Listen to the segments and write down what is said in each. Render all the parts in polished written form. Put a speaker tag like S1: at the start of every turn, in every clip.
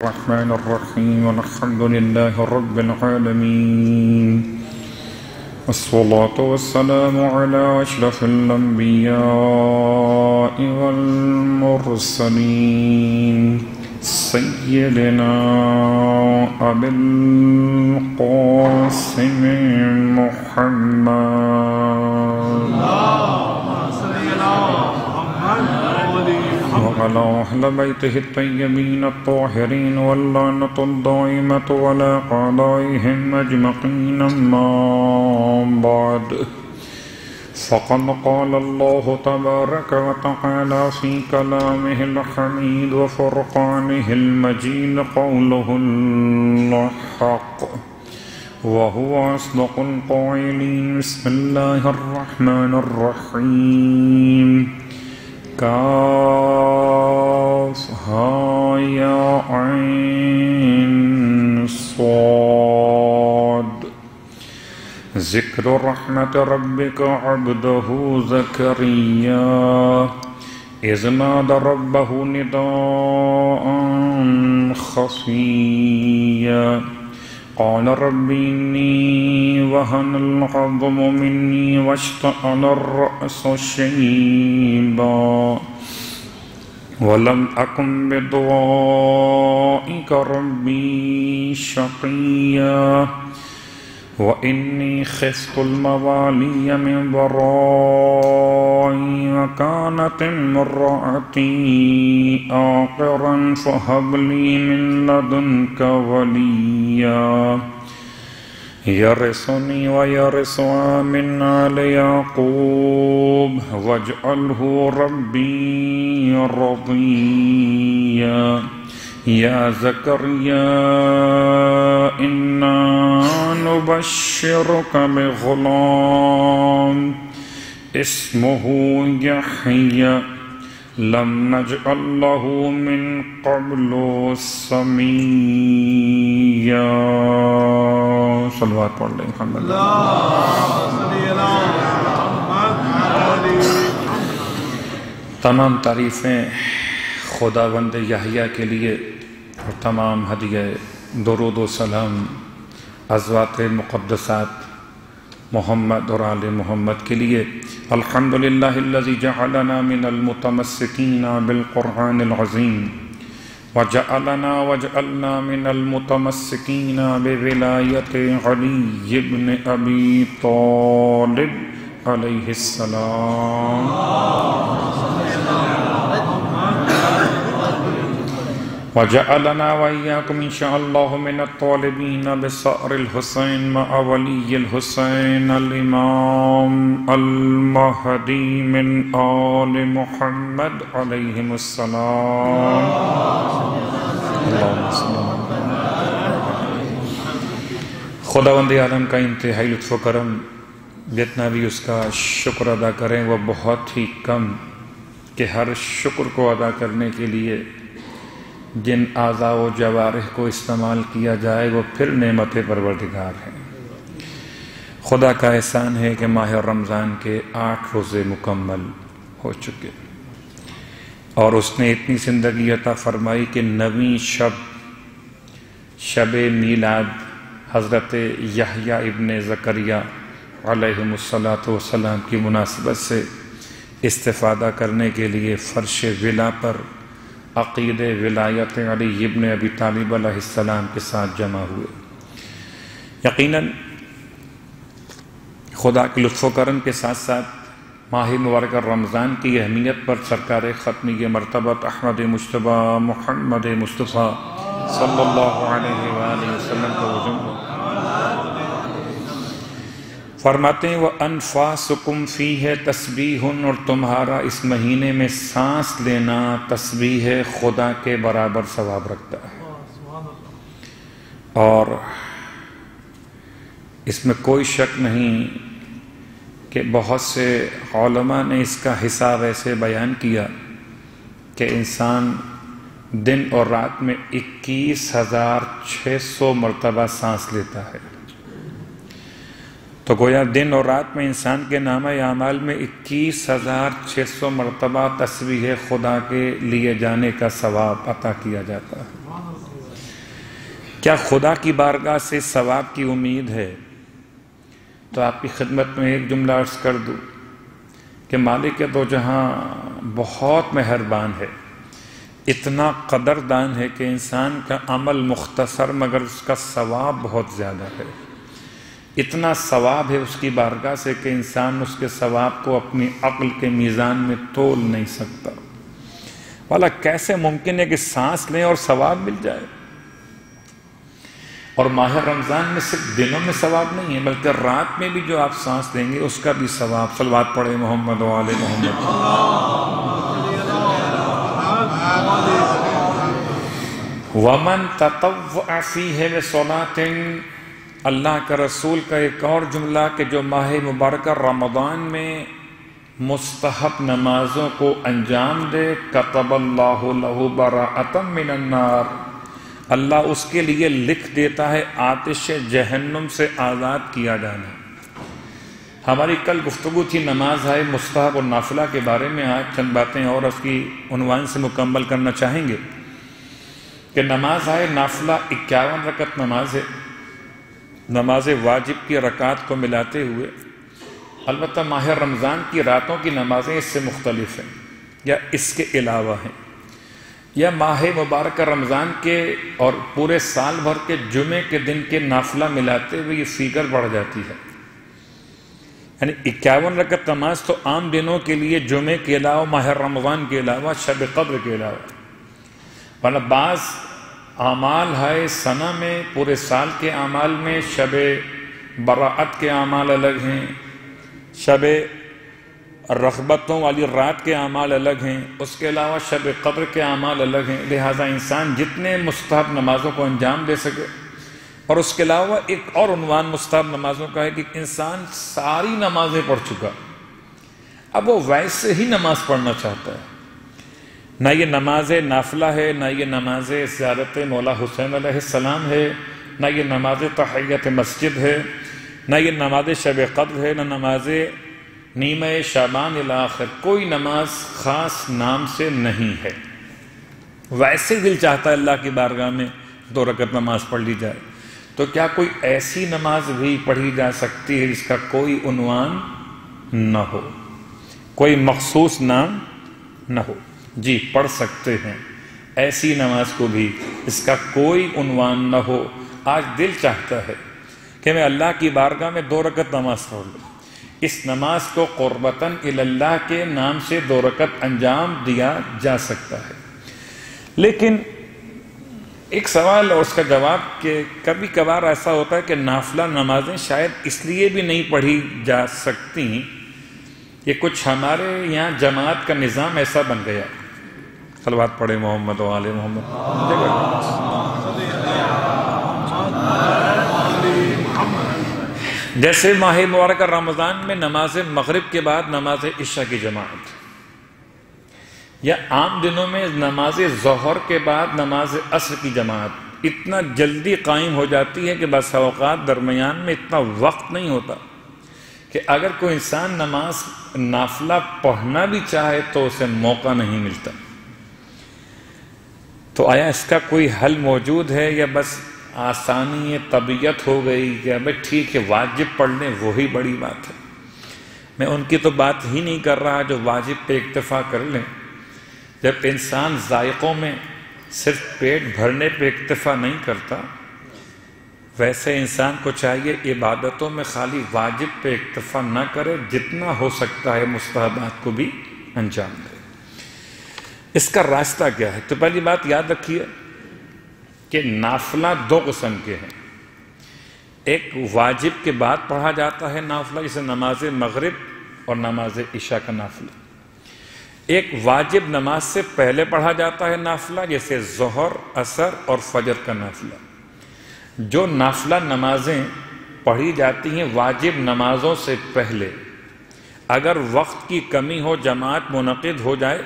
S1: الرحمن الرحيم والحمد لله رب العالمين والصلاة والسلام على أشرف الأنبياء والمرسلين سيدنا أبي القاسم محمد وعلى أهل بيته الطيبين الطاهرين واللعنة الدائمة على أعدائهم أجمعين أما بعد فقد قال الله تبارك وتعالى في كلامه الحميد وفرقانه المجيد قوله الحق وهو أصدق القائلين بسم الله الرحمن الرحيم كافها يا عين صاد ذكر رحمة ربك عبده زكريا إذ نادى ربه نداء خفيا قال رب إني وهن العظم مني واشتعل الرأس شيبا ولم أكن بدعائك ربي شقيا وإني خفت الموالي من ورائي وكانت امرأتي عاقرا فهب لي من لدنك وليا يرثني ويرث من آل يعقوب واجعله ربي رضيا يا زكريا إنا نبشرك بغلام اسمه يحيى لم نجعل له من قبل سميا صلوات پڑھ لیں محمد تمام تعریفیں خداوند یحییٰ کے لیے اور تمام ہدیہ درود و سلام ازواج مقدسات محمد اور آل محمد کے لیے الحمدللہ الذی جعلنا من المتمسکین بالقرآن العظیم وجعلنا من المتمسکین بولایت علی بن ابی طالب علیہ السلام وجعلنا وإياكم إن شاء الله من الطالبين بصأر الحسين مع ولي الحسين الإمام المهدي من آل محمد عليهم السلام اللهم صل خداوند عالم کا انتہائی لطف و کرم جتنا بھی اس کا شکر ادا کریں وہ بہت ہی کم کہ ہر شکر کو ادا کرنے کے لیے جن اعضاء و جوارح کو استعمال کیا جائے وہ پھر نعمت پروردگار ہیں۔ خدا کا احسان ہے کہ ماہ رمضان کے 8 روزے مکمل ہو چکے اور اس نے اتنی زندگی عطا فرمائی کہ 9ویں شب میلاد حضرت یحییٰ ابن زکریا علیہ السلام کی مناسبت سے استفادہ کرنے کے لیے فرش ولا پر عقید ولایت علی ابن ابی طالب علیہ السلام کے ساتھ جمع ہوئے۔ یقیناً خدا کے لطف و کرم کے ساتھ ساتھ ماہ مبارک رمضان کی اہمیت پر سرکار ختمی مرتبہ احمد مجتبیٰ محمد مصطفیٰ صلی اللہ علیہ وآلہ وسلم کا وجود فرماتے ہیں وَأَنفَاسُكُمْ فِيهِ تسبیح اور تمہارا اس مہینے میں سانس لینا تسبیح خدا کے برابر ثواب رکھتا ہے، اور اس میں کوئی شک نہیں کہ بہت سے علماء نے اس کا حساب ایسے بیان کیا کہ انسان دن اور رات میں 21,600 مرتبہ سانس لیتا ہے، تو گویا دن اور رات میں انسان کے نامہ اعمال میں 21,600 مرتبہ تسبیح خدا کے لیے جانے کا ثواب عطا کیا جاتا ہے۔ کیا خدا کی بارگاہ سے ثواب کی امید ہے؟ تو آپ کی خدمت میں ایک جملہ عرض کر دوں کہ مالک دو جہاں بہت مہربان ہے، اتنا قدردان ہے کہ انسان کا عمل مختصر مگر اس کا ثواب بہت زیادہ ہے۔ اتنا ثواب ہے اس کی بارگاہ سے کہ انسان اس کے ثواب کو اپنی عقل کے میزان میں تول نہیں سکتا۔ والا کیسے ممکن ہے کہ سانس لیں اور ثواب مل جائے؟ اور ماہ رمضان میں صرف دنوں میں ثواب نہیں ہے بلکہ رات میں بھی جو آپ سانس لیں گے اس کا بھی ثواب۔ صلوات پڑھے محمد و آل محمد۔ وَمَن تَطَوَّعَ فِيهِ بِصَلَاةٍ، اللہ کا رسول کا ایک اور جملہ کہ جو ماہ مبارکہ رمضان میں مستحب نمازوں کو انجام دے، كَتَبَ اللَّهُ لَهُ بَرَاءَةً مِّنَ النَّارِ، اللہ اس کے لیے لکھ دیتا ہے آتش جہنم سے آزاد کیا جانا۔ ہماری کل گفتگو تھی نماز ہے مستحب اور نافلہ کے بارے میں، آج چند باتیں اور اس کی عنوان سے مکمل کرنا چاہیں گے کہ نماز ہے نافلہ 51 رکعت نماز ہے، نماز واجب کی رکعات کو ملاتے ہوئے۔ البتہ ماہ رمضان کی راتوں کی نمازیں اس سے مختلف ہیں یا اس کے علاوہ ہیں، یا ماہ مبارکہ رمضان کے اور پورے سال بھر کے جمعے کے دن کے نافلہ ملاتے ہوئے یہ فگر بڑھ جاتی ہے۔ یعنی 51 رکعت نماز تو عام دنوں کے لیے جمعے کے علاوہ، ماہ رمضان کے علاوہ، شب قدر کے علاوہ، ورنہ بعض اعمال ہے سنہ میں، پورے سال کے اعمال میں شب براءت کے اعمال الگ ہیں، شب رغبتوں والی رات کے اعمال الگ ہیں، اس کے علاوہ شب قدر کے اعمال الگ ہیں۔ لہٰذا انسان جتنے مستحب نمازوں کو انجام دے سکے، اور اس کے علاوہ ایک اور عنوان مستحب نمازوں کا ہے کہ انسان ساری نمازیں پڑھ چکا، اب وہ ویسے ہی نماز پڑھنا چاہتا ہے۔ نہ یہ نماز نافلہ ہے، نہ یہ نماز زیارت مولا حسین علیہ السلام ہے، نہ یہ نماز تحیت مسجد ہے، نہ یہ نماز شب قدر ہے، نہ نماز نیمہ شعبان الاخر، کوئی نماز خاص نام سے نہیں ہے۔ ویسے دل چاہتا ہے اللہ کی بارگاہ میں 2 رکعت نماز پڑھ لی جائے، تو کیا کوئی ایسی نماز بھی پڑھی جا سکتی ہے جس کا کوئی عنوان نہ ہو، کوئی مخصوص نام نہ ہو؟ جی پڑھ سکتے ہیں ایسی نماز کو بھی اس کا کوئی عنوان نہ ہو۔ آج دل چاہتا ہے کہ میں اللہ کی بارگاہ میں 2 رکعت نماز پڑھ لوں، اس نماز کو قربتاً الی اللہ کے نام سے 2 رکعت انجام دیا جا سکتا ہے۔ لیکن ایک سوال اور اس کا جواب کہ کبھی کبھار ایسا ہوتا ہے کہ نافلہ نمازیں شاید اس لیے بھی نہیں پڑھی جا سکتی، یہ کچھ ہمارے یہاں جماعت کا نظام ایسا بن گیا۔ صلوات پڑھے محمد و آل محمد۔ جیسے ماہ مبارکہ رمضان میں نماز مغرب کے بعد نماز عشاء کی جماعت، یا عام دنوں میں نماز ظہر کے بعد نماز عصر کی جماعت اتنا جلدی قائم ہو جاتی ہے کہ بس اوقات درمیان میں اتنا وقت نہیں ہوتا کہ اگر کوئی انسان نماز نافلہ پڑھنا بھی چاہے تو اسے موقع نہیں ملتا۔ تو آیا اس کا کوئی حل موجود ہے یا بس آسانی طبیعت ہو گئی کہ ابھی ٹھیک ہے واجب پڑھ لیں وہی بڑی بات ہے؟ میں ان کی تو بات ہی نہیں کر رہا جو واجب پہ اکتفا کر لیں۔ جب انسان ذائقوں میں صرف پیٹ بھرنے پہ اکتفا نہیں کرتا، ویسے انسان کو چاہیے عبادتوں میں خالی واجب پہ اکتفا نہ کرے، جتنا ہو سکتا ہے مستحبات کو بھی انجام دے۔ اس کا راستہ کیا ہے؟ تو پہلی بات یاد رکھیے کہ نافلہ 2 قسم کے ہیں۔ ایک واجب کے بعد پڑھا جاتا ہے نافلہ، جسے نماز مغرب اور نماز عشاء کا نافلہ۔ ایک واجب نماز سے پہلے پڑھا جاتا ہے نافلہ، جیسے ظہر، عصر اور فجر کا نافلہ۔ جو نافلہ نمازیں پڑھی جاتی ہیں واجب نمازوں سے پہلے، اگر وقت کی کمی ہو، جماعت منعقد ہو جائے،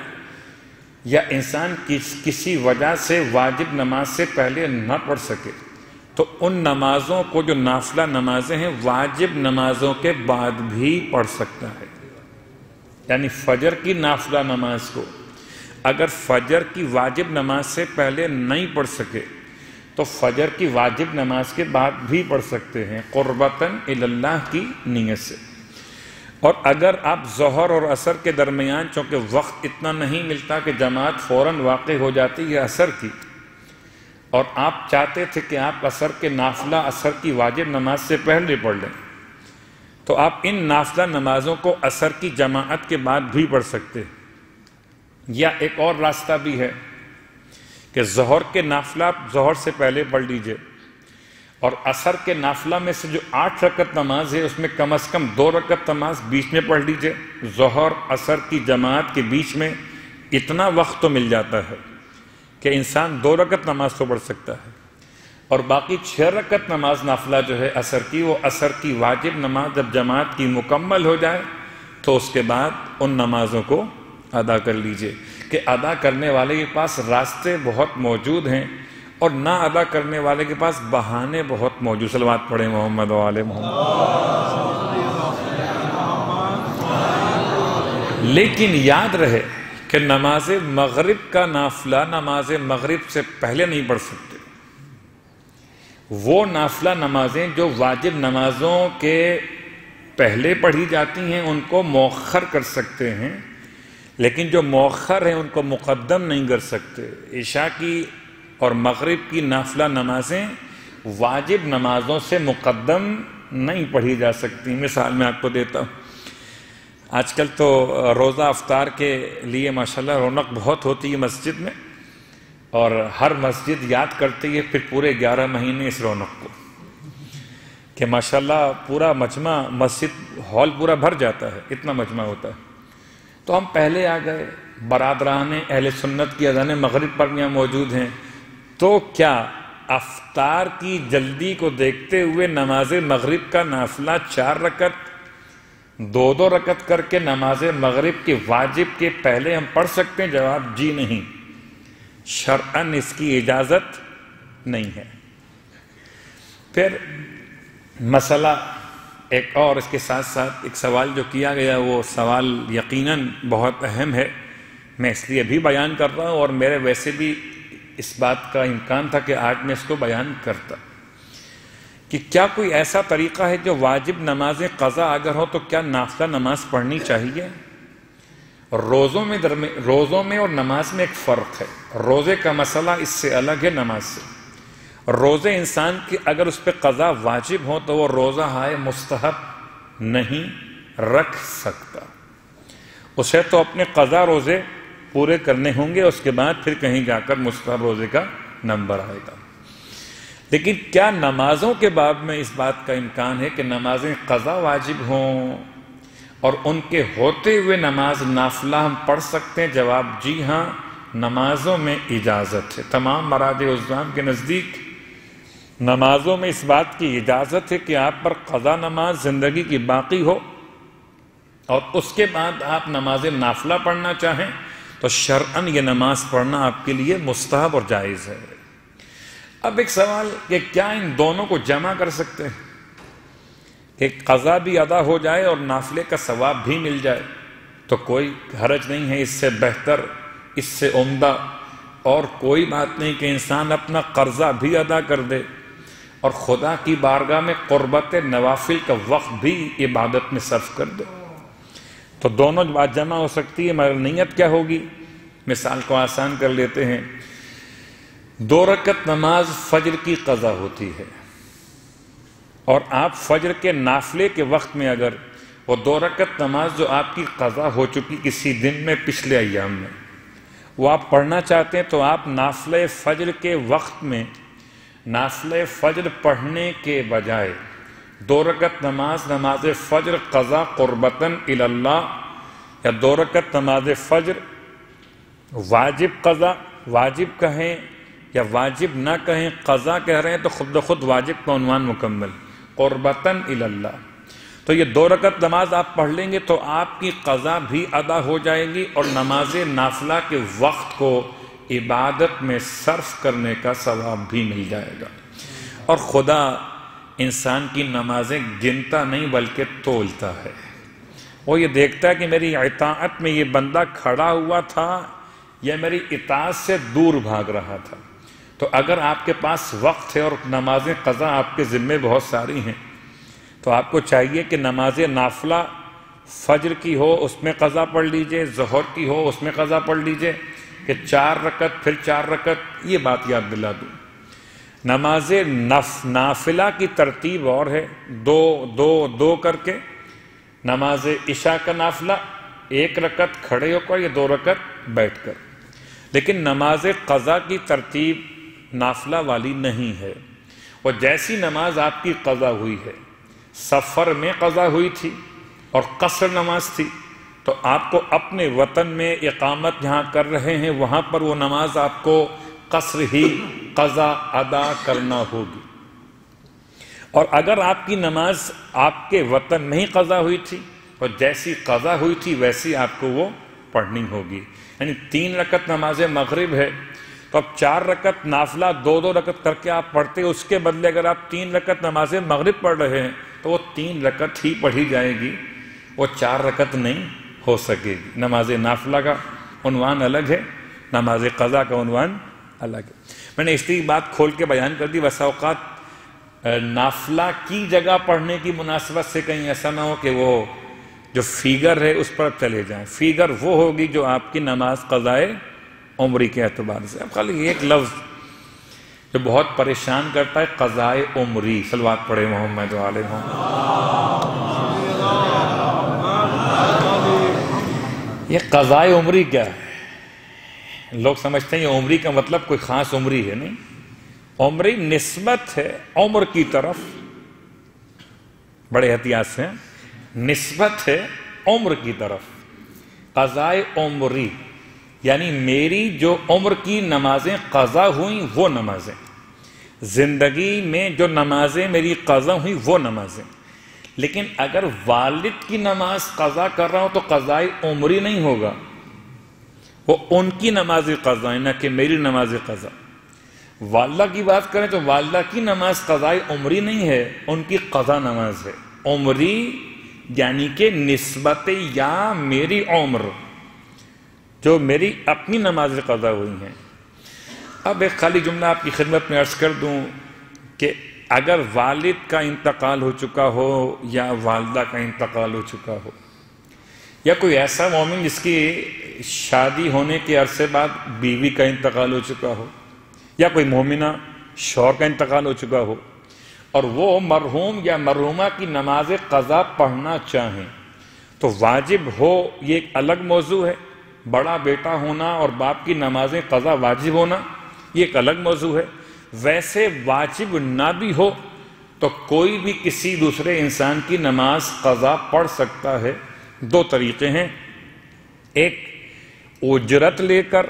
S1: یا انسان کسی وجہ سے واجب نماز سے پہلے نہ پڑھ سکے، تو ان نمازوں کو جو نافلہ نمازیں ہیں واجب نمازوں کے بعد بھی پڑھ سکتا ہے۔ یعنی فجر کی نافلہ نماز کو اگر فجر کی واجب نماز سے پہلے نہیں پڑھ سکے تو فجر کی واجب نماز کے بعد بھی پڑھ سکتے ہیں قربتاً اللہ کی نیت سے۔ اور اگر آپ ظہر اور عصر کے درمیان، چونکہ وقت اتنا نہیں ملتا کہ جماعت فوراً واقع ہو جاتی ہے عصر کی، اور آپ چاہتے تھے کہ آپ عصر کے نافلہ عصر کی واجب نماز سے پہلے پڑھ لیں، تو آپ ان نافلہ نمازوں کو عصر کی جماعت کے بعد بھی پڑھ سکتے ہیں۔ یا ایک اور راستہ بھی ہے کہ ظہر کے نافلہ آپ ظہر سے پہلے پڑھ لیجئے، اور عصر کے نافلہ میں سے جو 8 رکعت نماز ہے اس میں کم از کم 2 رکعت نماز بیچ میں پڑھ لیجئے۔ ظہر عصر کی جماعت کے بیچ میں اتنا وقت تو مل جاتا ہے کہ انسان 2 رکعت نماز تو پڑھ سکتا ہے، اور باقی 6 رکعت نماز نافلہ جو ہے عصر کی، وہ عصر کی واجب نماز جب جماعت کی مکمل ہو جائے تو اس کے بعد ان نمازوں کو ادا کر لیجئے، کہ ادا کرنے والے کے پاس راستے بہت موجود ہیں اور نہ ادا کرنے والے کے پاس بہانے بہت موجود۔ صلوات پڑھیں محمد و آل محمد۔ لیکن یاد رہے کہ نماز مغرب کا نافلہ نماز مغرب سے پہلے نہیں پڑھ سکتے۔ وہ نافلہ نمازیں جو واجب نمازوں کے پہلے پڑھی جاتی ہیں ان کو مؤخر کر سکتے ہیں، لیکن جو مؤخر ہیں ان کو مقدم نہیں کر سکتے۔ عشاء کی اور مغرب کی نافلہ نمازیں واجب نمازوں سے مقدم نہیں پڑھی جا سکتی۔ مثال میں آپ کو دیتا ہوں، آج کل تو روزہ افطار کے لیے ماشاءاللہ رونق بہت ہوتی ہے مسجد میں، اور ہر مسجد یاد کرتی ہے پھر پورے 11 مہینے اس رونق کو، کہ ماشاءاللہ پورا مجمع مسجد ہال پورا بھر جاتا ہے، اتنا مجمع ہوتا ہے۔ تو ہم پہلے آ گئے، برادران اہل سنت کی اذان مغرب پر یہاں موجود ہیں، تو کیا افطار کی جلدی کو دیکھتے ہوئے نماز مغرب کا نافلہ 4 رکعت 2 رکعت کر کے نماز مغرب کے واجب کے پہلے ہم پڑھ سکتے ہیں؟ جواب جی نہیں، شرعاً اس کی اجازت نہیں ہے۔ پھر مسئلہ ایک اور اس کے ساتھ ساتھ ایک سوال جو کیا گیا، وہ سوال یقیناً بہت اہم ہے، میں اس لیے بھی بیان کر رہا ہوں، اور میرے ویسے بھی اس بات کا امکان تھا کہ آج میں اس کو بیان کرتا، کہ کیا کوئی ایسا طریقہ ہے جو واجب نمازیں قضا اگر ہو تو کیا نافلہ نماز پڑھنی چاہیے؟ روزوں میں اور نماز میں ایک فرق ہے۔ روزے کا مسئلہ اس سے الگ ہے نماز سے۔ روزے انسان کی اگر اس پہ قضا واجب ہو تو وہ روزہ ہائے مستحب نہیں رکھ سکتا، اسے تو اپنے قضا روزے پورے کرنے ہوں گے، اس کے بعد پھر کہیں جا کر مستحب روزے کا نمبر آئے گا۔ لیکن کیا نمازوں کے باب میں اس بات کا امکان ہے کہ نمازیں قضا واجب ہوں اور ان کے ہوتے ہوئے نماز نافلہ ہم پڑھ سکتے ہیں؟ جواب جی ہاں، نمازوں میں اجازت ہے۔ تمام مراجع اسلام کے نزدیک نمازوں میں اس بات کی اجازت ہے کہ آپ پر قضا نماز زندگی کی باقی ہو اور اس کے بعد آپ نماز نافلہ پڑھنا چاہیں تو شرعاً یہ نماز پڑھنا آپ کے لیے مستحب اور جائز ہے۔ اب ایک سوال کہ کیا ان دونوں کو جمع کر سکتے ہیں کہ قضا بھی ادا ہو جائے اور نافلے کا ثواب بھی مل جائے؟ تو کوئی حرج نہیں ہے، اس سے بہتر، اس سے عمدہ اور کوئی بات نہیں کہ انسان اپنا قرضہ بھی ادا کر دے اور خدا کی بارگاہ میں قربت نوافل کا وقت بھی عبادت میں صرف کر دے، تو دونوں بات جمع ہو سکتی ہے۔ مگر نیت کیا ہوگی؟ مثال کو آسان کر لیتے ہیں، 2 رکعت نماز فجر کی قضا ہوتی ہے، اور آپ فجر کے نافلے کے وقت میں اگر وہ 2 رکعت نماز جو آپ کی قضا ہو چکی کسی دن میں پچھلے ایام میں وہ آپ پڑھنا چاہتے ہیں، تو آپ نافلہ فجر کے وقت میں نافلہ فجر پڑھنے کے بجائے 2 رکعت نماز فجر قضا قربتاً اللہ، یا 2 رکعت نماز فجر واجب قضا، واجب کہیں یا واجب نہ کہیں، قضا کہہ رہے ہیں تو خود بخود واجب کا عنوان مکمل، قربتاً اللہ، تو یہ 2 رکعت نماز آپ پڑھ لیں گے تو آپ کی قضا بھی ادا ہو جائے گی اور نماز نافلہ کے وقت کو عبادت میں صرف کرنے کا ثواب بھی مل جائے گا۔ اور خدا انسان کی نمازیں گنتا نہیں بلکہ تولتا ہے، وہ یہ دیکھتا ہے کہ میری اطاعت میں یہ بندہ کھڑا ہوا تھا یا میری اطاعت سے دور بھاگ رہا تھا، تو اگر آپ کے پاس وقت ہے اور نمازیں قضا آپ کے ذمے بہت ساری ہیں تو آپ کو چاہیے کہ نماز نافلہ فجر کی ہو اس میں قضا پڑھ لیجئے، ظہر کی ہو اس میں قضا پڑھ لیجئے، کہ 4 رکعت پھر 4 رکعت، یہ بات یاد دلا دوں۔ نماز نافلہ کی ترتیب اور ہے، 2 2 2 کر کے۔ نماز عشاء کا نافلہ 1 رکعت کھڑے ہو کر یا 2 رکعت بیٹھ کر، لیکن نماز قضا کی ترتیب نافلہ والی نہیں ہے۔ اور جیسی نماز آپ کی قضا ہوئی ہے، سفر میں قضا ہوئی تھی اور قصر نماز تھی، تو آپ کو اپنے وطن میں اقامت جہاں کر رہے ہیں وہاں پر وہ نماز آپ کو قصر ہی قضا ادا کرنا ہوگی۔ اور اگر آپ کی نماز آپ کے وطن میں ہی قضا ہوئی تھی اور جیسی قضا ہوئی تھی ویسی آپ کو وہ پڑھنی ہوگی۔ یعنی 3 رکعت نماز مغرب ہے تو اب 4 رکعت نافلہ 2 2 رکعت کر کے آپ پڑھتے، اس کے بدلے اگر آپ 3 رکعت نماز مغرب پڑھ رہے ہیں تو وہ 3 رکعت ہی پڑھی جائے گی، وہ 4 رکعت نہیں ہو سکے گی۔ نماز نافلہ کا عنوان الگ ہے، نماز قضا کا عنوان الگ ہے۔ میں نے اس لیے بات کھول کے بیان کر دی، بسا اوقات نافلہ کی جگہ پڑھنے کی مناسبت سے کہیں ایسا نہ ہو کہ وہ جو فیگر ہے اس پر چلے جائیں۔ فیگر وہ ہوگی جو آپ کی نماز قضائے عمری کے اعتبار سے۔ اب خالی ایک لفظ جو بہت پریشان کرتا ہے، قضائے عمری، صلوات پڑھے محمد و آل محمد۔ یہ قضائے عمری کیا ہے؟ لوگ سمجھتے ہیں یہ عمری کا مطلب کوئی خاص عمری ہے، نہیں۔ عمری نسبت ہے عمر کی طرف، بڑے احتیاط سے، نسبت ہے عمر کی طرف۔ قضائے عمری یعنی میری جو عمر کی نمازیں قضا ہوئیں وہ نمازیں، زندگی میں جو نمازیں میری قضا ہوئیں وہ نمازیں۔ لیکن اگر والد کی نماز قضا کر رہا ہوں تو قضائے عمری نہیں ہوگا، وہ ان کی نماز قضا ہے، نہ کہ میری نماز قضا۔ والدہ کی بات کریں تو والدہ کی نماز قضائے عمری نہیں ہے، ان کی قضا نماز ہے۔ عمری یعنی کہ نسبت یا میری عمر جو میری اپنی نماز قضا ہوئی ہیں۔ اب ایک خالی جملہ آپ کی خدمت میں عرض کر دوں کہ اگر والد کا انتقال ہو چکا ہو یا والدہ کا انتقال ہو چکا ہو، یا کوئی ایسا مومن جس کی شادی ہونے کے عرصے بعد بیوی کا انتقال ہو چکا ہو، یا کوئی مومنہ شوہر کا انتقال ہو چکا ہو، اور وہ مرحوم یا مرحومہ کی نماز قضا پڑھنا چاہیں تو واجب ہو، یہ ایک الگ موضوع ہے۔ بڑا بیٹا ہونا اور باپ کی نماز قضا واجب ہونا یہ ایک الگ موضوع ہے۔ ویسے واجب نہ بھی ہو تو کوئی بھی کسی دوسرے انسان کی نماز قضا پڑھ سکتا ہے۔ 2 طریقے ہیں، ایک اجرت لے کر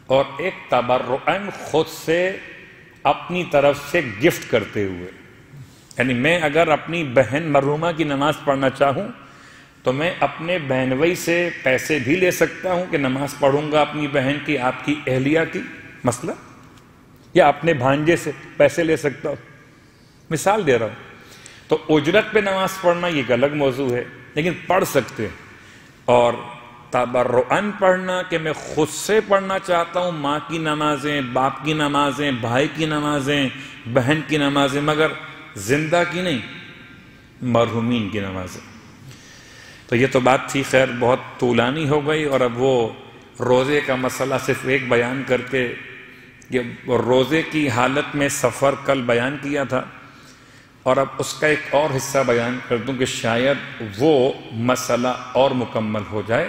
S1: اور ایک تبرعاً خود سے اپنی طرف سے گفٹ کرتے ہوئے۔ یعنی میں اگر اپنی بہن مرحومہ کی نماز پڑھنا چاہوں تو میں اپنے بہنوئی سے پیسے بھی لے سکتا ہوں کہ نماز پڑھوں گا اپنی بہن کی، آپ کی اہلیہ کی مسئلہ، یا اپنے بھانجے سے پیسے لے سکتا ہوں، مثال دے رہا ہوں۔ تو اجرت پہ نماز پڑھنا یہ ایک الگ موضوع ہے، لیکن پڑھ سکتے ہیں۔ اور تبرعاً پڑھنا کہ میں خود سے پڑھنا چاہتا ہوں ماں کی نمازیں، باپ کی نمازیں، بھائی کی نمازیں، بہن کی نمازیں، مگر زندہ کی نہیں، مرحومین کی نمازیں۔ تو یہ تو بات تھی، خیر بہت طولانی ہو گئی، اور اب وہ روزے کا مسئلہ صرف ایک بیان کر کے، یہ روزے کی حالت میں سفر کل بیان کیا تھا، اور اب اس کا ایک اور حصہ بیان کر دوں کہ شاید وہ مسئلہ اور مکمل ہو جائے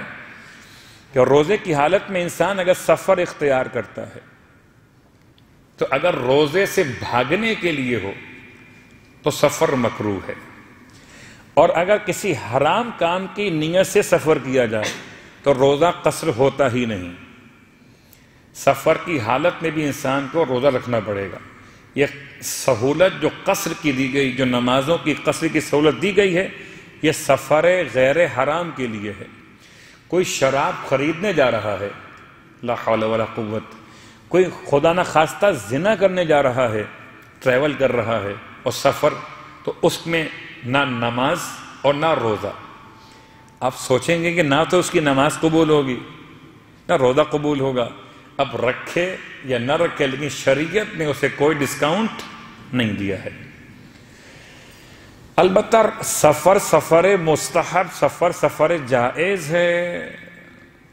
S1: کہ روزے کی حالت میں انسان اگر سفر اختیار کرتا ہے تو اگر روزے سے بھاگنے کے لیے ہو تو سفر مکروہ ہے، اور اگر کسی حرام کام کی نیت سے سفر کیا جائے تو روزہ قصر ہوتا ہی نہیں۔ سفر کی حالت میں بھی انسان کو روزہ رکھنا پڑے گا۔ یہ سہولت جو قصر کی دی گئی، جو نمازوں کی قصر کی سہولت دی گئی ہے، یہ سفر غیر حرام کے لیے ہے۔ کوئی شراب خریدنے جا رہا ہے، لا حول ولا قوت، کوئی خدا نہ خواستہ زنا کرنے جا رہا ہے، ٹریول کر رہا ہے اور سفر، تو اس میں نہ نماز اور نہ روزہ۔ آپ سوچیں گے کہ نہ تو اس کی نماز قبول ہوگی نہ روزہ قبول ہوگا، اب رکھے یا نہ رکھے، لیکن شریعت نے اسے کوئی ڈسکاؤنٹ نہیں دیا ہے۔ البتہ سفر مستحب، سفر جائز ہے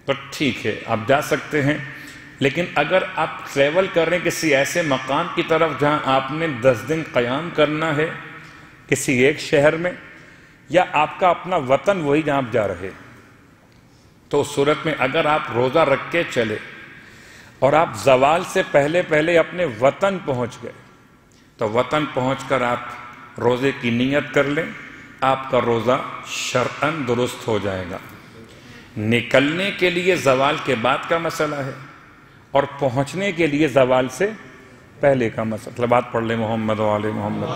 S1: تو ٹھیک ہے، آپ جا سکتے ہیں، لیکن اگر آپ ٹریول کر رہے ہیں کسی ایسے مقام کی طرف جہاں آپ نے 10 دن قیام کرنا ہے کسی ایک شہر میں، یا آپ کا اپنا وطن وہی جہاں آپ جا رہے، تو اس صورت میں اگر آپ روزہ رکھ کے چلے اور آپ زوال سے پہلے اپنے وطن پہنچ گئے، تو وطن پہنچ کر آپ روزے کی نیت کر لیں، آپ کا روزہ شرعاً درست ہو جائے گا۔ نکلنے کے لیے زوال کے بعد کا مسئلہ ہے، اور پہنچنے کے لیے زوال سے پہلے کا مسئلہ۔ بات پڑھ لیں محمد و آل محمد۔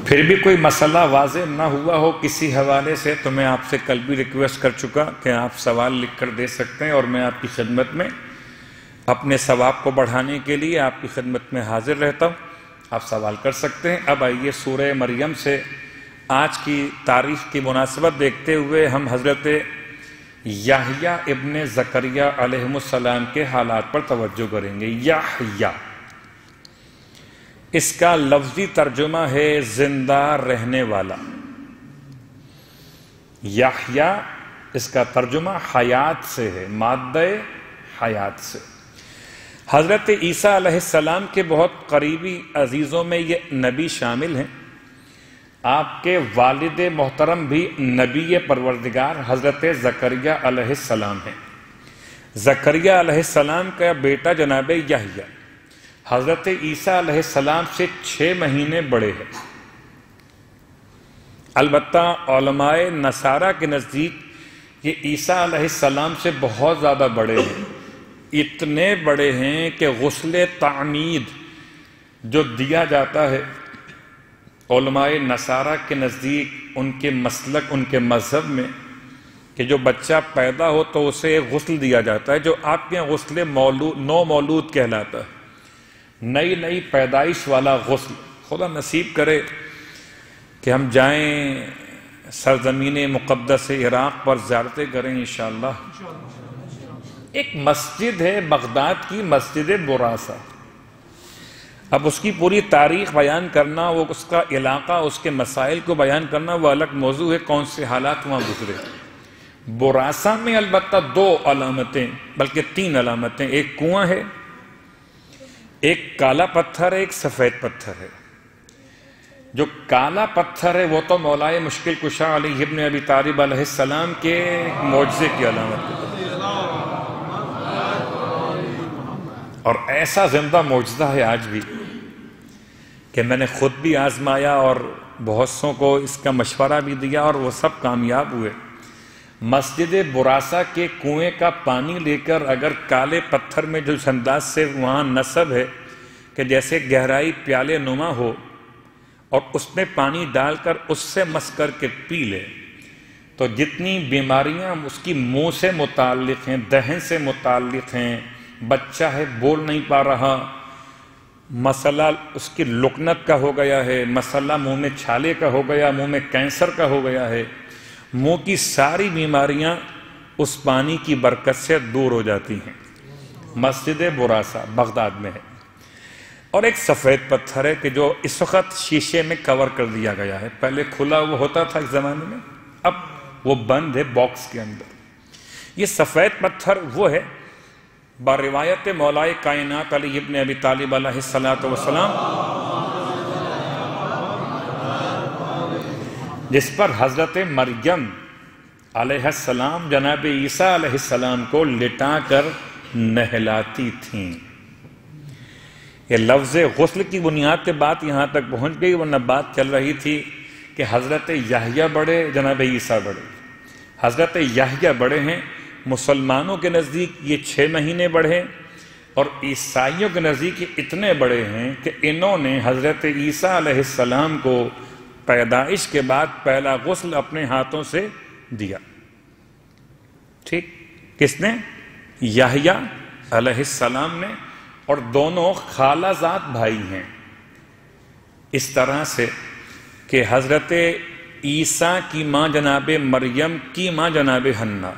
S1: پھر بھی کوئی مسئلہ واضح نہ ہوا ہو کسی حوالے سے تو میں آپ سے کل بھی ریکویسٹ کر چکا کہ آپ سوال لکھ کر دے سکتے ہیں، اور میں آپ کی خدمت میں اپنے ثواب کو بڑھانے کے لیے آپ کی خدمت میں حاضر رہتا ہوں، آپ سوال کر سکتے ہیں۔ اب آئیے سورہ مریم سے آج کی تاریخ کی مناسبت دیکھتے ہوئے ہم حضرت یحییٰ ابن زکریا علیہ السلام کے حالات پر توجہ کریں گے۔ یحییٰ، اس کا لفظی ترجمہ ہے زندہ رہنے والا۔ یحییٰ اس کا ترجمہ حیات سے ہے، مادہ حیات سے۔ حضرت عیسیٰ علیہ السلام کے بہت قریبی عزیزوں میں یہ نبی شامل ہیں۔ آپ کے والد محترم بھی نبی پروردگار حضرت زکریا علیہ السلام ہیں۔ زکریا علیہ السلام کا بیٹا جناب یحییٰ حضرت عیسیٰ علیہ السلام سے 6 مہینے بڑے ہیں۔ البتہ علماء نصارہ کے نزدیک یہ عیسیٰ علیہ السلام سے بہت زیادہ بڑے ہیں، اتنے بڑے ہیں کہ غسل تعمید جو دیا جاتا ہے علماء نصارہ کے نزدیک، ان کے مسلک، ان کے مذہب میں، کہ جو بچہ پیدا ہو تو اسے غسل دیا جاتا ہے، جو آپ کے غسل نو مولود کہلاتا ہے، نئی پیدائش والا غسل۔ خدا نصیب کرے کہ ہم جائیں سرزمین مقدس عراق پر زیارتیں کریں انشاءاللہ۔ ایک مسجد ہے بغداد کی، مسجد براسہ۔ اب اس کی پوری تاریخ بیان کرنا، وہ اس کا علاقہ، اس کے مسائل کو بیان کرنا وہ الگ موضوع ہے، کون سے حالات وہاں گزرے۔ براسہ میں البتہ 2 علامتیں، بلکہ 3 علامتیں، ایک کنواں ہے، ایک کالا پتھر ہے، ایک سفید پتھر ہے۔ جو کالا پتھر ہے وہ تو مولا مشکل کشا علی ابن ابی طالب علیہ السلام کے معجزے کی علامت ہے، اور ایسا زندہ معجزہ ہے آج بھی کہ میں نے خود بھی آزمایا اور بہت سوں کو اس کا مشورہ بھی دیا اور وہ سب کامیاب ہوئے۔ مسجد براسہ کے کنویں کا پانی لے کر اگر کالے پتھر میں جو انداز سے وہاں نصب ہے کہ جیسے گہرائی پیالے نما ہو، اور اس میں پانی ڈال کر اس سے مس کر کے پی لے، تو جتنی بیماریاں اس کی منہ سے متعلق ہیں، دہن سے متعلق ہیں، بچہ ہے بول نہیں پا رہا، مسئلہ اس کی لکنت کا ہو گیا ہے، مسئلہ منہ میں چھالے کا ہو گیا، منہ میں کینسر کا ہو گیا ہے، منہ کی ساری بیماریاں اس پانی کی برکت سے دور ہو جاتی ہیں۔ مسجد براسہ بغداد میں ہے۔ اور ایک سفید پتھر ہے کہ جو اس وقت شیشے میں کور کر دیا گیا ہے، پہلے کھلا وہ ہوتا تھا اس زمانے میں، اب وہ بند ہے باکس کے اندر۔ یہ سفید پتھر وہ ہے بروایت مولا کائنات علی ابن ابی طالب علیہ السلام، جس پر حضرت مریم علیہ السلام جناب عیسیٰ علیہ السلام کو لٹا کر نہلاتی تھیں۔ یہ لفظ غسل کی بنیاد پہ بات یہاں تک پہنچ گئی، ورنہ بات چل رہی تھی کہ حضرت یحییٰ بڑے، جناب عیسیٰ بڑے۔ حضرت یحییٰ بڑے ہیں، مسلمانوں کے نزدیک یہ 6 مہینے بڑھے، اور عیسائیوں کے نزدیک یہ اتنے بڑے ہیں کہ انہوں نے حضرت عیسیٰ علیہ السلام کو پیدائش کے بعد پہلا غسل اپنے ہاتھوں سے دیا۔ ٹھیک، کس نے؟ یحییٰ علیہ السلام نے، اور دونوں خالہ زاد بھائی ہیں۔ اس طرح سے کہ حضرت عیسیٰ کی ماں جناب مریم کی ماں جناب حنا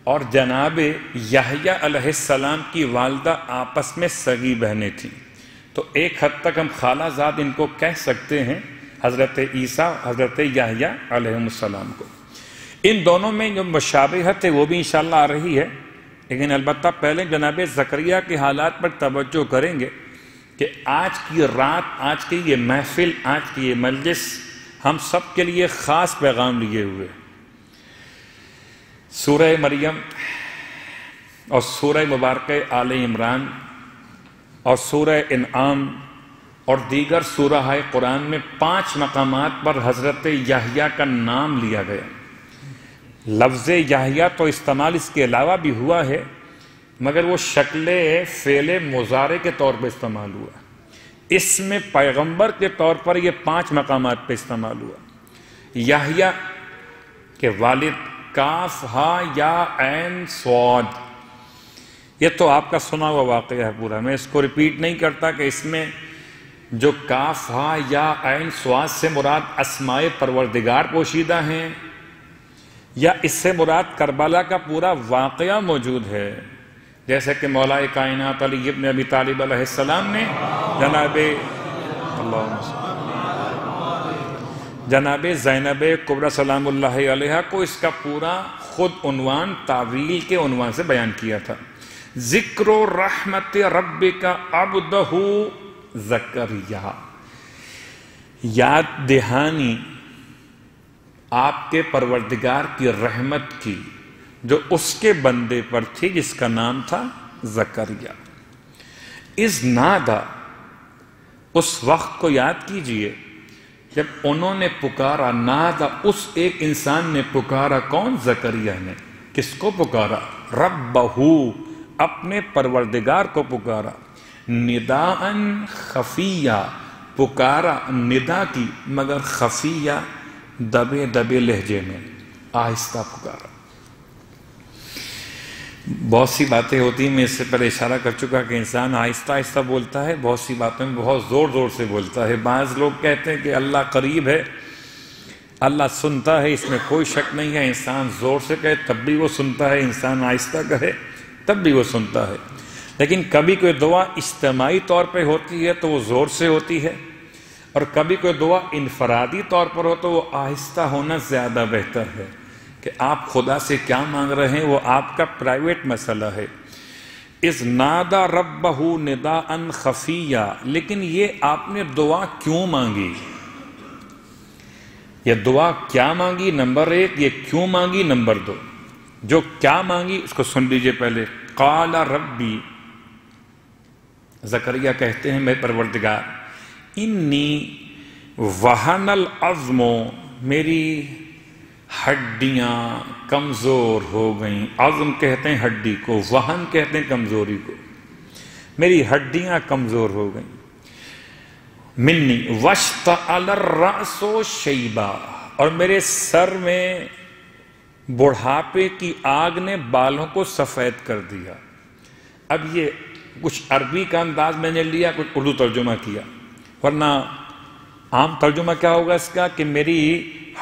S1: اور جناب یحییٰ علیہ السلام کی والدہ آپس میں سگی بہنیں تھیں، تو ایک حد تک ہم خالہ زاد ان کو کہہ سکتے ہیں، حضرت عیسیٰ حضرت یحییٰ علیہ السلام کو۔ ان دونوں میں جو مشابہت ہے وہ بھی انشاءاللہ آ رہی ہے، لیکن البتہ پہلے جناب زکریا کے حالات پر توجہ کریں گے کہ آج کی رات، آج کی یہ محفل، آج کی یہ مجلس ہم سب کے لیے خاص پیغام لیے ہوئے۔ سورہ مریم اور سورہ مبارکہ آل عمران اور سورہ انعام اور دیگر سورہ قرآن میں 5 مقامات پر حضرت یحییٰ کا نام لیا گیا۔ لفظ یحییٰ تو استعمال اس کے علاوہ بھی ہوا ہے، مگر وہ شکل فعل مضارع کے طور پر استعمال ہوا۔ اس میں پیغمبر کے طور پر یہ 5 مقامات پہ استعمال ہوا۔ یحییٰ کے والد کاف ہا یا عین صاد، یہ تو آپ کا سنا ہوا واقعہ ہے پورا، میں اس کو ریپیٹ نہیں کرتا کہ اس میں جو کاف ہا یا عین صاد سے مراد اسماء پروردگار پوشیدہ ہیں یا اس سے مراد کربلا کا پورا واقعہ موجود ہے، جیسے کہ مولا کائنات علی ابن ابی طالب علیہ السلام نے جناب زینب کبریٰ سلام اللہ علیہ کو اس کا پورا خود عنوان تعویل کے عنوان سے بیان کیا تھا۔ ذکر رحمت ربک عبدہ زکریا، یاد دہانی آپ کے پروردگار کی رحمت کی جو اس کے بندے پر تھی جس کا نام تھا زکریا۔ اذ نادا، اس وقت کو یاد کیجئے جب انہوں نے پکارا، نادا اس ایک انسان نے پکارا، کون؟ زکریا نے۔ کس کو پکارا؟ ربہو، اپنے پروردگار کو پکارا، نداءً خفیہ، پکارا ندا کی مگر خفیہ، دبے دبے لہجے میں، آہستہ پکارا۔ بہت سی باتیں ہوتی ہیں، میں اس سے پہلے اشارہ کر چکا کہ انسان آہستہ آہستہ بولتا ہے، بہت سی باتوں میں بہت زور زور سے بولتا ہے۔ بعض لوگ کہتے ہیں کہ اللہ قریب ہے، اللہ سنتا ہے، اس میں کوئی شک نہیں ہے، انسان زور سے کہے تب بھی وہ سنتا ہے، انسان آہستہ کہے تب بھی وہ سنتا ہے۔ لیکن کبھی کوئی دعا اجتماعی طور پہ ہوتی ہے تو وہ زور سے ہوتی ہے، اور کبھی کوئی دعا انفرادی طور پر ہو تو وہ آہستہ ہونا زیادہ بہتر ہے، کہ آپ خدا سے کیا مانگ رہے ہیں وہ آپ کا پرائیویٹ مسئلہ ہے۔ اذ نادا ربہ نداءً خفیہ، لیکن یہ آپ نے دعا کیوں مانگی؟ یہ دعا کیا مانگی؟ نمبر 1 یہ کیوں مانگی، نمبر 2 جو کیا مانگی اس کو سن لیجئے پہلے۔ قال ربی، زکریا کہتے ہیں میرے پروردگار، انی وہن العظم، میری ہڈیاں کمزور ہو گئیں۔ عظم کہتے ہیں ہڈی کو، وہن کہتے ہیں کمزوری کو، میری ہڈیاں کمزور ہو گئیں۔ منی واشتعل الرأس شیبا، اور میرے سر میں بڑھاپے کی آگ نے بالوں کو سفید کر دیا۔ اب یہ کچھ عربی کا انداز میں نے لیا، کچھ اردو ترجمہ کیا، ورنہ عام ترجمہ کیا ہوگا اس کا کہ میری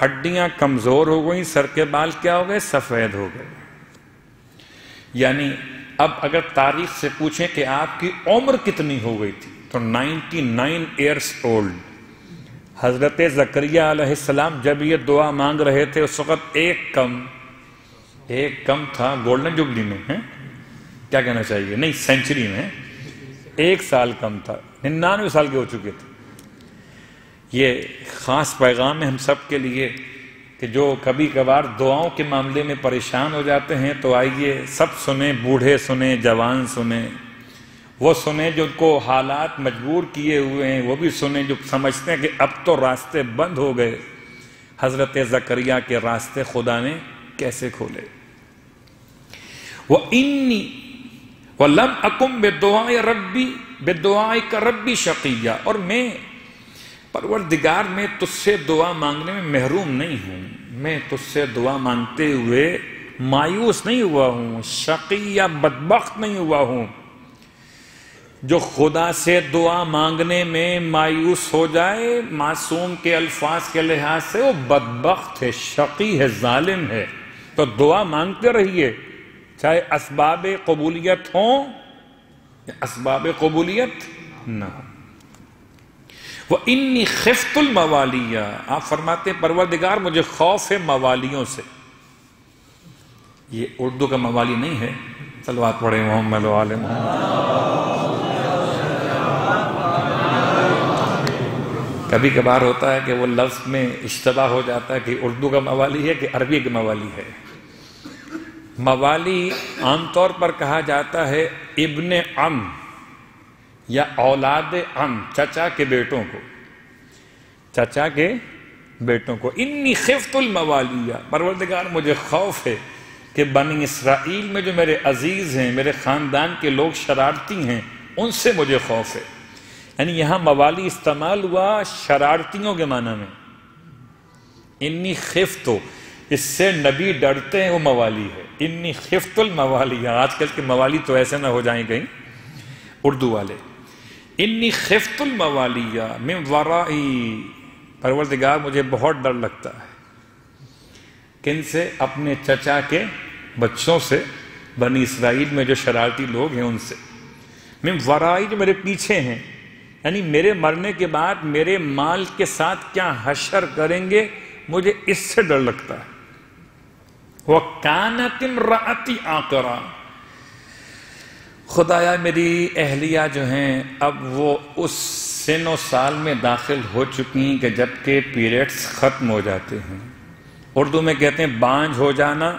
S1: ہڈیاں کمزور ہو گئیں، سر کے بال کیا ہو گئے؟ سفید ہو گئے۔ یعنی اب اگر تاریخ سے پوچھیں کہ آپ کی عمر کتنی ہو گئی تھی تو 99 ایئرس اولڈ۔ حضرت زکریا علیہ السلام جب یہ دعا مانگ رہے تھے اس وقت ایک کم تھا، گولڈن جوبلی میں ہے کیا کہنا چاہیے، نہیں سینچری میں 1 سال کم تھا، 99 سال کے ہو چکے تھے۔ یہ خاص پیغام ہے ہم سب کے لیے کہ جو کبھی کبھار دعاؤں کے معاملے میں پریشان ہو جاتے ہیں تو آئیے سب سنیں، بوڑھے سنیں، جوان سنیں، وہ سنیں جو کو حالات مجبور کیے ہوئے ہیں، وہ بھی سنیں جو سمجھتے ہیں کہ اب تو راستے بند ہو گئے، حضرت زکریا کے راستے خدا نے کیسے کھولے۔ وَإِنِّي وَلَمْ أَكُمْ بِدُعَائِكَ رَبِّ شَقِيًّا، اور میں پروردگار میں تجھ سے دعا مانگنے میں محروم نہیں ہوں، میں تجھ سے دعا مانگتے ہوئے مایوس نہیں ہوا ہوں، شقی یا بدبخت نہیں ہوا ہوں۔ جو خدا سے دعا مانگنے میں مایوس ہو جائے معصوم کے الفاظ کے لحاظ سے وہ بدبخت ہے، شقی ہے، ظالم ہے۔ تو دعا مانگتے رہیے، چاہے اسباب قبولیت ہوں یا اسباب قبولیت نہ ہوں۔ وَإِنِّي خِفْتُ الْمَوَالِيَّ، آپ فرماتے ہیں پروردگار مجھے خوف ہے موالیوں سے۔ یہ اردو کا موالی نہیں ہے، صلوات پڑھیں محمد و آل محمد۔ کبھی کبھار ہوتا ہے کہ وہ لفظ میں اشتباہ ہو جاتا ہے کہ اردو کا موالی ہے کہ عربی کا موالی ہے۔ موالی عام طور پر کہا جاتا ہے ابن عم یا اولاد عم، چچا کے بیٹوں کو، چچا کے بیٹوں کو۔ انی خفت الموالیہ، پروردگار مجھے خوف ہے کہ بنی اسرائیل میں جو میرے عزیز ہیں، میرے خاندان کے لوگ شرارتی ہیں، ان سے مجھے خوف ہے۔ یعنی یہاں موالی استعمال ہوا شرارتیوں کے معنی میں۔ انی خفت، اس سے نبی ڈرتے ہیں، وہ موالی ہے۔ انی خفت الموالیہ، آج کل کے موالی تو ایسے نہ ہو جائیں کہیں اردو والے۔ انی خفت الموالیہ من ورائی، پروردگار مجھے بہت ڈر لگتا ہے۔ کن سے؟ اپنے چچا کے بچوں سے، بنی اسرائیل میں جو شرارتی لوگ ہیں ان سے۔ من ورائی، جو میرے پیچھے ہیں، یعنی میرے مرنے کے بعد میرے مال کے ساتھ کیا حشر کریں گے، مجھے اس سے ڈر لگتا ہے۔ وَكَانَتِ امْرَأَتِي عَاقِرًا، خدایا میری اہلیہ جو ہیں اب وہ اس سن و سال میں داخل ہو چکی ہیں کہ جب کہ پیریڈز ختم ہو جاتے ہیں۔ اردو میں کہتے ہیں بانجھ ہو جانا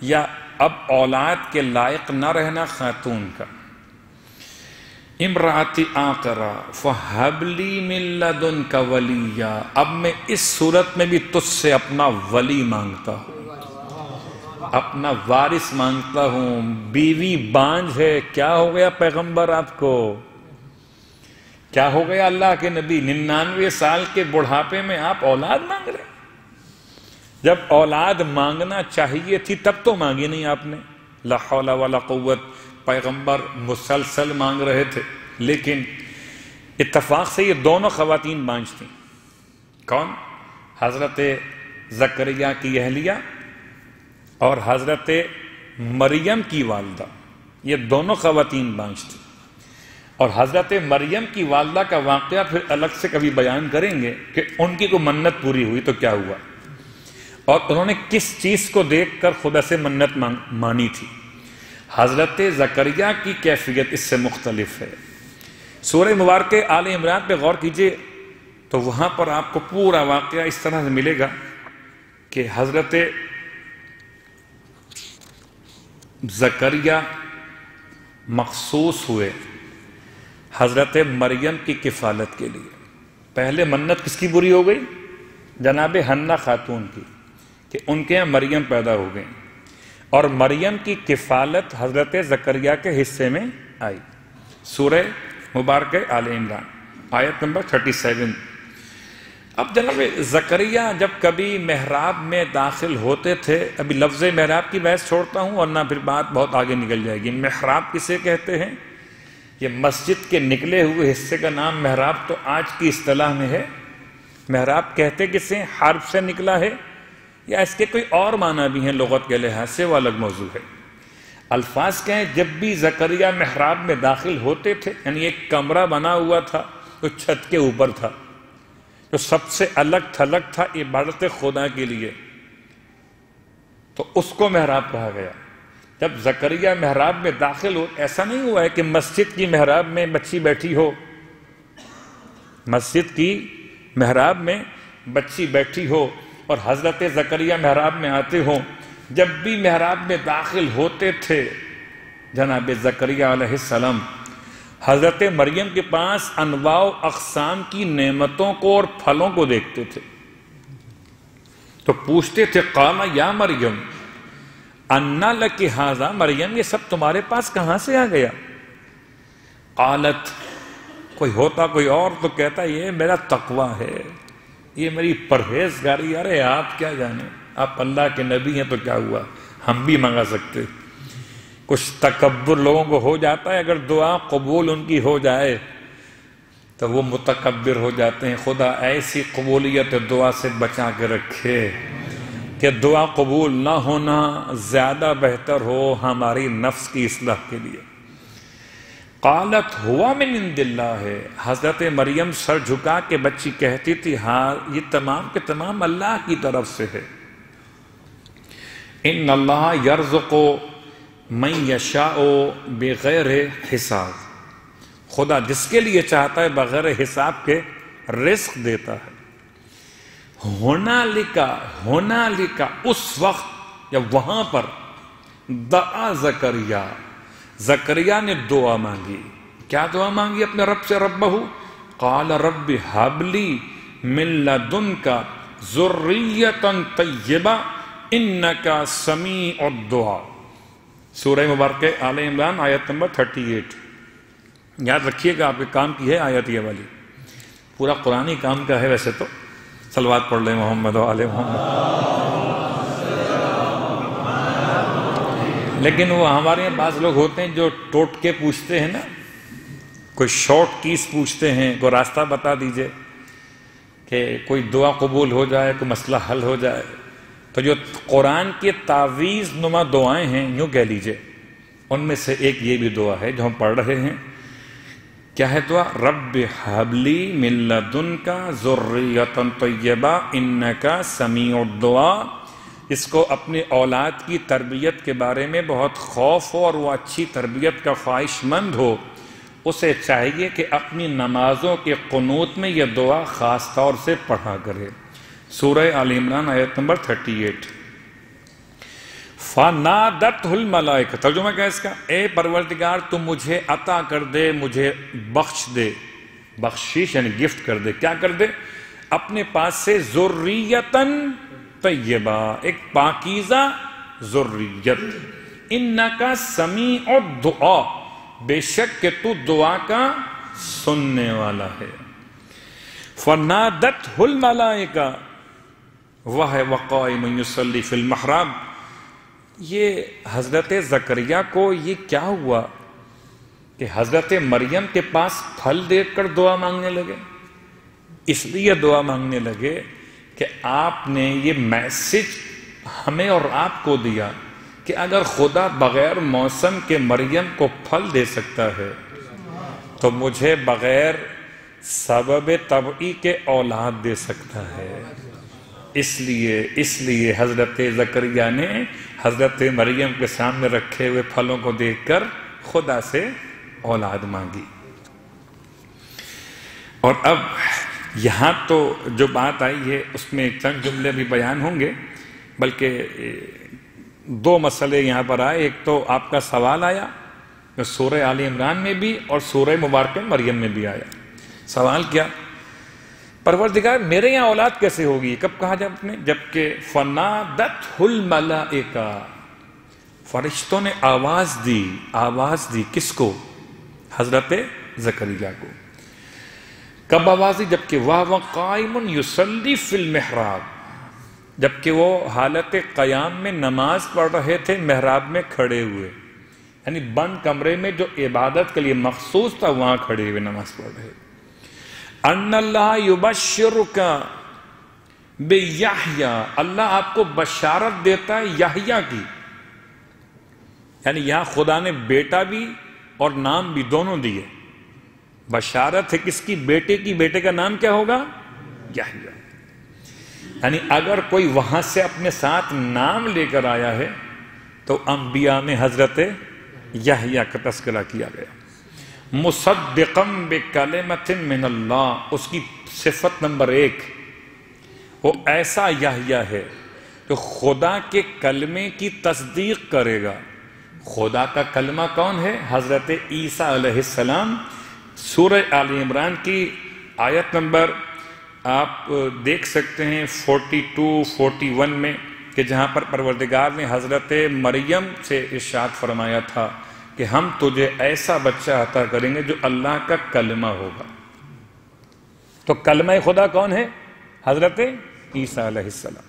S1: یا اب اولاد کے لائق نہ رہنا خاتون کا۔ امرأتی عاقرہ فہب لی من لدنک ولیہ، اب میں اس صورت میں بھی تجھ سے اپنا ولی مانگتا ہوں، اپنا وارث مانگتا ہوں۔ بیوی بانجھ ہے، کیا ہو گیا پیغمبر آپ کو؟ کیا ہو گیا اللہ کے نبی؟ 99 سال کے بڑھاپے میں آپ اولاد مانگ رہے ہیں؟ جب اولاد مانگنا چاہیے تھی تب تو مانگی نہیں آپ نے۔ لا حول ولا قوت، پیغمبر مسلسل مانگ رہے تھے، لیکن اتفاق سے یہ دونوں خواتین بانجھ تھیں۔ کون؟ حضرت زکریا کی اہلیہ اور حضرت مریم کی والدہ، یہ دونوں خواتین بانجھ تھیں۔ اور حضرت مریم کی والدہ کا واقعہ پھر الگ سے کبھی بیان کریں گے کہ ان کی کوئی منت پوری ہوئی تو کیا ہوا، اور انہوں نے کس چیز کو دیکھ کر خدا سے منت مانی تھی۔ حضرت زکریا کی کیفیت اس سے مختلف ہے۔ سورہ مبارکہ آل عمران پہ غور کیجئے تو وہاں پر آپ کو پورا واقعہ اس طرح سے ملے گا کہ حضرت زکریا مخصوص ہوئے حضرت مریم کی کفالت کے لیے۔ پہلے منت کس کی پوری ہو گئی؟ جناب حنہ خاتون کی، کہ ان کے یہاں مریم پیدا ہو گئیں، اور مریم کی کفالت حضرت زکریا کے حصے میں آئی۔ سورہ مبارکہ آل عمران آیت نمبر 37۔ اب جناب زکریا جب کبھی محراب میں داخل ہوتے تھے، ابھی لفظ محراب کی بحث چھوڑتا ہوں ورنہ پھر بات بہت آگے نکل جائے گی۔ محراب کسے کہتے ہیں؟ یہ مسجد کے نکلے ہوئے حصے کا نام محراب تو آج کی اصطلاح میں ہے۔ محراب کہتے کسے؟ حرف سے نکلا ہے یا اس کے کوئی اور معنی بھی ہیں لغت کے لحاظ سے، وہ الگ موضوع ہے۔ الفاظ کہیں جب بھی زکریا محراب میں داخل ہوتے تھے، یعنی ایک کمرہ بنا ہوا تھا جو چھت کے اوپر تھا، جو سب سے الگ تھلگ تھا عبادت خدا کے لیے، تو اس کو محراب کہا گیا۔ جب زکریا محراب میں داخل ہو، ایسا نہیں ہوا ہے کہ مسجد کی محراب میں بچی بیٹھی ہو، مسجد کی محراب میں بچی بیٹھی ہو اور حضرت زکریا محراب میں آتے ہوں۔ جب بھی محراب میں داخل ہوتے تھے جناب زکریا علیہ السلام، حضرت مریم کے پاس انواع و اقسام کی نعمتوں کو اور پھلوں کو دیکھتے تھے، تو پوچھتے تھے قال یا مریم انا لک ھذا، مریم یہ سب تمہارے پاس کہاں سے آ گیا؟ قالت، کوئی ہوتا کوئی اور تو کہتا یہ میرا تقویٰ ہے، یہ میری پرہیزگاری۔ ارے آپ کیا جانیں، آپ اللہ کے نبی ہیں تو کیا ہوا، ہم بھی منگا سکتے۔ کچھ تکبر لوگوں کو ہو جاتا ہے، اگر دعا قبول ان کی ہو جائے تو وہ متکبر ہو جاتے ہیں۔ خدا ایسی قبولیت دعا سے بچا کے رکھے کہ دعا قبول نہ ہونا زیادہ بہتر ہو ہماری نفس کی اصلاح کے لیے۔ قالت ہوا من عند اللہ ہے، حضرت مریم سر جھکا کے بچی کہتی تھی ہاں یہ تمام کے تمام اللہ کی طرف سے ہے۔ ان اللہ یرزق من یشاء بغیر حساب، خدا جس کے لیے چاہتا ہے بغیر حساب کے رزق دیتا ہے۔ ہونا لکھا اس وقت یا وہاں پر دعا زکریا نے دعا مانگی۔ کیا دعا مانگی اپنے رب سے؟ ربہ قال رب ہب لی من لدنک ذریۃ طیبہ انک سمیع الدعاء، سورہ مبارکہ آل عمران آیت نمبر 38۔ یاد رکھیے گا، آپ کے کام کی ہے آیت یہ والی، پورا قرآن ہی کام کا ہے ویسے تو۔ صلوات پڑھ لیں محمد و آل محمد۔ لیکن وہ ہمارے یہاں بعض لوگ ہوتے ہیں جو ٹوٹ کے پوچھتے ہیں نا، کوئی شارٹ کیس پوچھتے ہیں، کوئی راستہ بتا دیجئے کہ کوئی دعا قبول ہو جائے، کوئی مسئلہ حل ہو جائے۔ تو جو قرآن کے تعویذ نما دعائیں ہیں، یوں کہہ لیجئے، ان میں سے ایک یہ بھی دعا ہے جو ہم پڑھ رہے ہیں۔ کیا ہے دعا؟ رب ہب لی من لدنک ذریۃ طیبہ انک سمیع الدعاء۔ اس کو اپنی اولاد کی تربیت کے بارے میں بہت خوف ہو اور وہ اچھی تربیت کا خواہش مند ہو، اسے چاہیے کہ اپنی نمازوں کے قنوت میں یہ دعا خاص طور سے پڑھا کرے۔ سورہ آل عمران آیت نمبر 38۔ فَنَادَتْهُ الْمَلَائِكَةُ، ترجمہ کیا ہے اس کا؟ اے پروردگار تو مجھے عطا کر دے، مجھے بخش دے، بخشش یعنی گفٹ کر دے۔ کیا کر دے؟ اپنے پاس سے ذریۃً طیبہ، ایک پاکیزہ ذریت۔ انک سمیع الدعاء، بے شک کہ تو دعا کا سننے والا ہے۔ فَنَادَتْهُ الْمَلَائِكَةُ وَهُوَ قَائِمٌ يُصَلِّي فِي الْمِحْرَابِ۔ یہ حضرت زکریہ کو یہ کیا ہوا کہ حضرت مریم کے پاس پھل دیکھ کر دعا مانگنے لگے؟ اس لیے دعا مانگنے لگے کہ آپ نے یہ میسج ہمیں اور آپ کو دیا کہ اگر خدا بغیر موسم کے مریم کو پھل دے سکتا ہے تو مجھے بغیر سبب طبعی کے اولاد دے سکتا ہے۔ اس لیے حضرت زکریا نے حضرت مریم کے سامنے رکھے ہوئے پھلوں کو دیکھ کر خدا سے اولاد مانگی۔ اور اب یہاں تو جو بات آئی ہے اس میں چند جملے بھی بیان ہوں گے، بلکہ دو مسئلے یہاں پر آئے۔ ایک تو آپ کا سوال آیا جو سورہ آل عمران میں بھی اور سورہ مبارکہ مریم میں بھی آیا۔ سوال کیا؟ پروردگار میرے یہاں اولاد کیسے ہوگی؟ کب کہا جب نے؟ جبکہ فنادتہ الملائکہ، فرشتوں نے آواز دی کس کو؟ حضرت زکریا کو۔ کب آواز دی؟ جبکہ وَهُوَ قَائِمٌ يُصَلِّي فِي الْمِحْرَابِ، جبکہ وہ حالت قیام میں نماز پڑھ رہے تھے محراب میں کھڑے ہوئے، یعنی بند کمرے میں جو عبادت کے لیے مخصوص تھا وہاں کھڑے ہوئے نماز پڑھ رہے۔ ان اللہ یبشرک بیحییٰ، اللہ آپ کو بشارت دیتا ہے یحییٰ کی، یعنی یہاں خدا نے بیٹا بھی اور نام بھی دونوں دیے۔ بشارت ہے کس کی؟ بیٹے کی۔ بیٹے کا نام کیا ہوگا؟ یحییٰ۔ یعنی اگر کوئی وہاں سے اپنے ساتھ نام لے کر آیا ہے تو انبیاء میں حضرت یحییٰ کا تذکرہ کیا گیا۔ مصدقاً بکلمۃ من اللہ، اس کی صفت نمبر 1، وہ ایسا یحییٰ ہے جو خدا کے کلمے کی تصدیق کرے گا۔ خدا کا کلمہ کون ہے؟ حضرت عیسیٰ علیہ السلام۔ سورہ آل عمران کی آیت نمبر آپ دیکھ سکتے ہیں 42-41 میں، کہ جہاں پر پروردگار نے حضرت مریم سے ارشاد فرمایا تھا کہ ہم تجھے ایسا بچہ عطا کریں گے جو اللہ کا کلمہ ہوگا۔ تو کلمہ خدا کون ہے؟ حضرت عیسیٰ علیہ السلام۔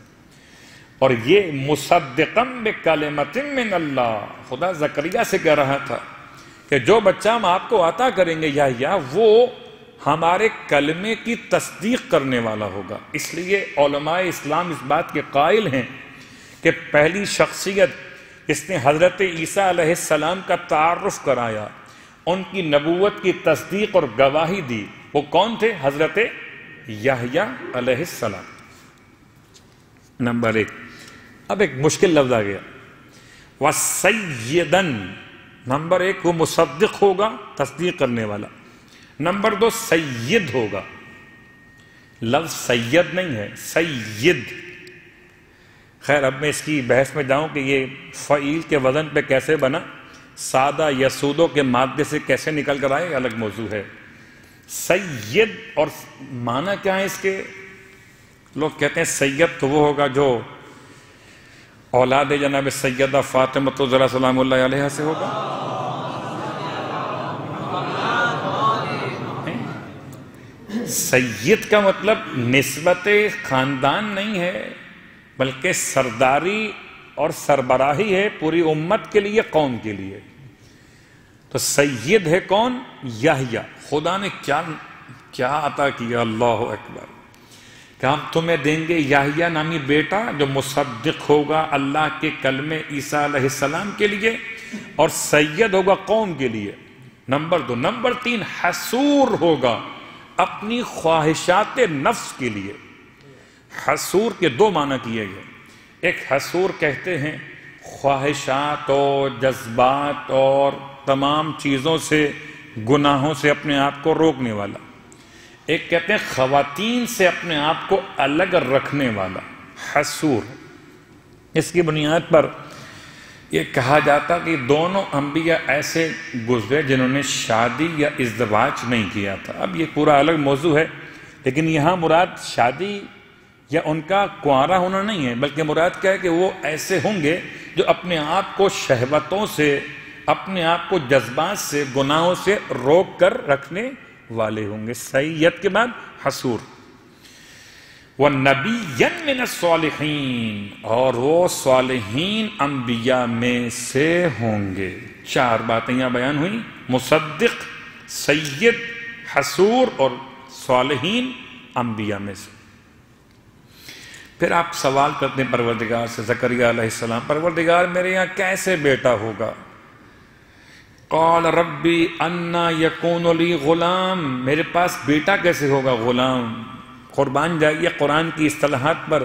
S1: اور یہ مصدقم بکلمۃ من اللہ، خدا زکریا سے کہہ رہا تھا کہ جو بچہ ہم آپ کو عطا کریں گے یا وہ ہمارے کلمے کی تصدیق کرنے والا ہوگا۔ اس لیے علماء اسلام اس بات کے قائل ہیں کہ پہلی شخصیت اس نے حضرت عیسیٰ علیہ السلام کا تعارف کرایا، ان کی نبوت کی تصدیق اور گواہی دی، وہ کون تھے؟ حضرت یحییٰ علیہ السلام۔ نمبر 1، اب ایک مشکل لفظ آ گیا، وَسَيِّدًا۔ نمبر 1 وہ مصدق ہوگا، تصدیق کرنے والا۔ نمبر 2 سید ہوگا، لفظ سید نہیں ہے، سید۔ خیر اب میں اس کی بحث میں جاؤں کہ یہ فعیل کے وزن پہ کیسے بنا، سادہ یسودوں کے مادے سے کیسے نکل کر آئے، الگ موضوع ہے۔ سید اور معنی کیا ہے اس کے؟ لوگ کہتے ہیں سید تو وہ ہوگا جو اولاد جناب سیدہ فاطمہ الزہرا سلام اللہ علیہا سے ہوگا۔ سید کا مطلب نسبت خاندان نہیں ہے، بلکہ سرداری اور سربراہی ہے پوری امت کے لیے، قوم کے لیے۔ تو سید ہے کون؟ یحییٰ۔ خدا نے کیا عطا کیا، اللہ اکبر، کہ ہم تمہیں دیں گے یحییٰ نامی بیٹا جو مصدق ہوگا اللہ کے کلمے عیسیٰ علیہ السلام کے لیے، اور سید ہوگا قوم کے لیے۔ نمبر 2۔ نمبر 3 حصور ہوگا اپنی خواہشات نفس کے لیے۔ حصور کے 2 معنی کیے گئے، ایک حصور کہتے ہیں خواہشات اور جذبات اور تمام چیزوں سے، گناہوں سے اپنے آپ کو روکنے والا، ایک کہتے ہیں خواتین سے اپنے آپ کو الگ رکھنے والا، حصور۔ اس کی بنیاد پر یہ کہا جاتا کہ دونوں انبیاء ایسے گزرے جنہوں نے شادی یا ازدواج نہیں کیا تھا۔ اب یہ پورا الگ موضوع ہے، لیکن یہاں مراد شادی یا ان کا کنوارا ہونا نہیں ہے، بلکہ مراد کیا ہے کہ وہ ایسے ہوں گے جو اپنے آپ کو شہوتوں سے، اپنے آپ کو جذبات سے، گناہوں سے روک کر رکھنے والے ہوں گے۔ سید کے بعد حصور۔ وَنَبِيًّا مِّنَ الصَّالِحِينَ، اور وہ صالحین انبیاء میں سے ہوں گے۔ 4 باتیں یہاں بیان ہوئی، مصدق، سید، حصور اور صالحین انبیاء میں سے۔ پھر آپ سوال کرتے ہیں پروردگار سے، زکریا علیہ السلام، پروردگار میرے یہاں کیسے بیٹا ہوگا؟ قال ربی انا یکون لی غلام، میرے پاس بیٹا کیسے ہوگا؟ غلام۔ قربان جائیے قرآن کی اصطلاحات پر،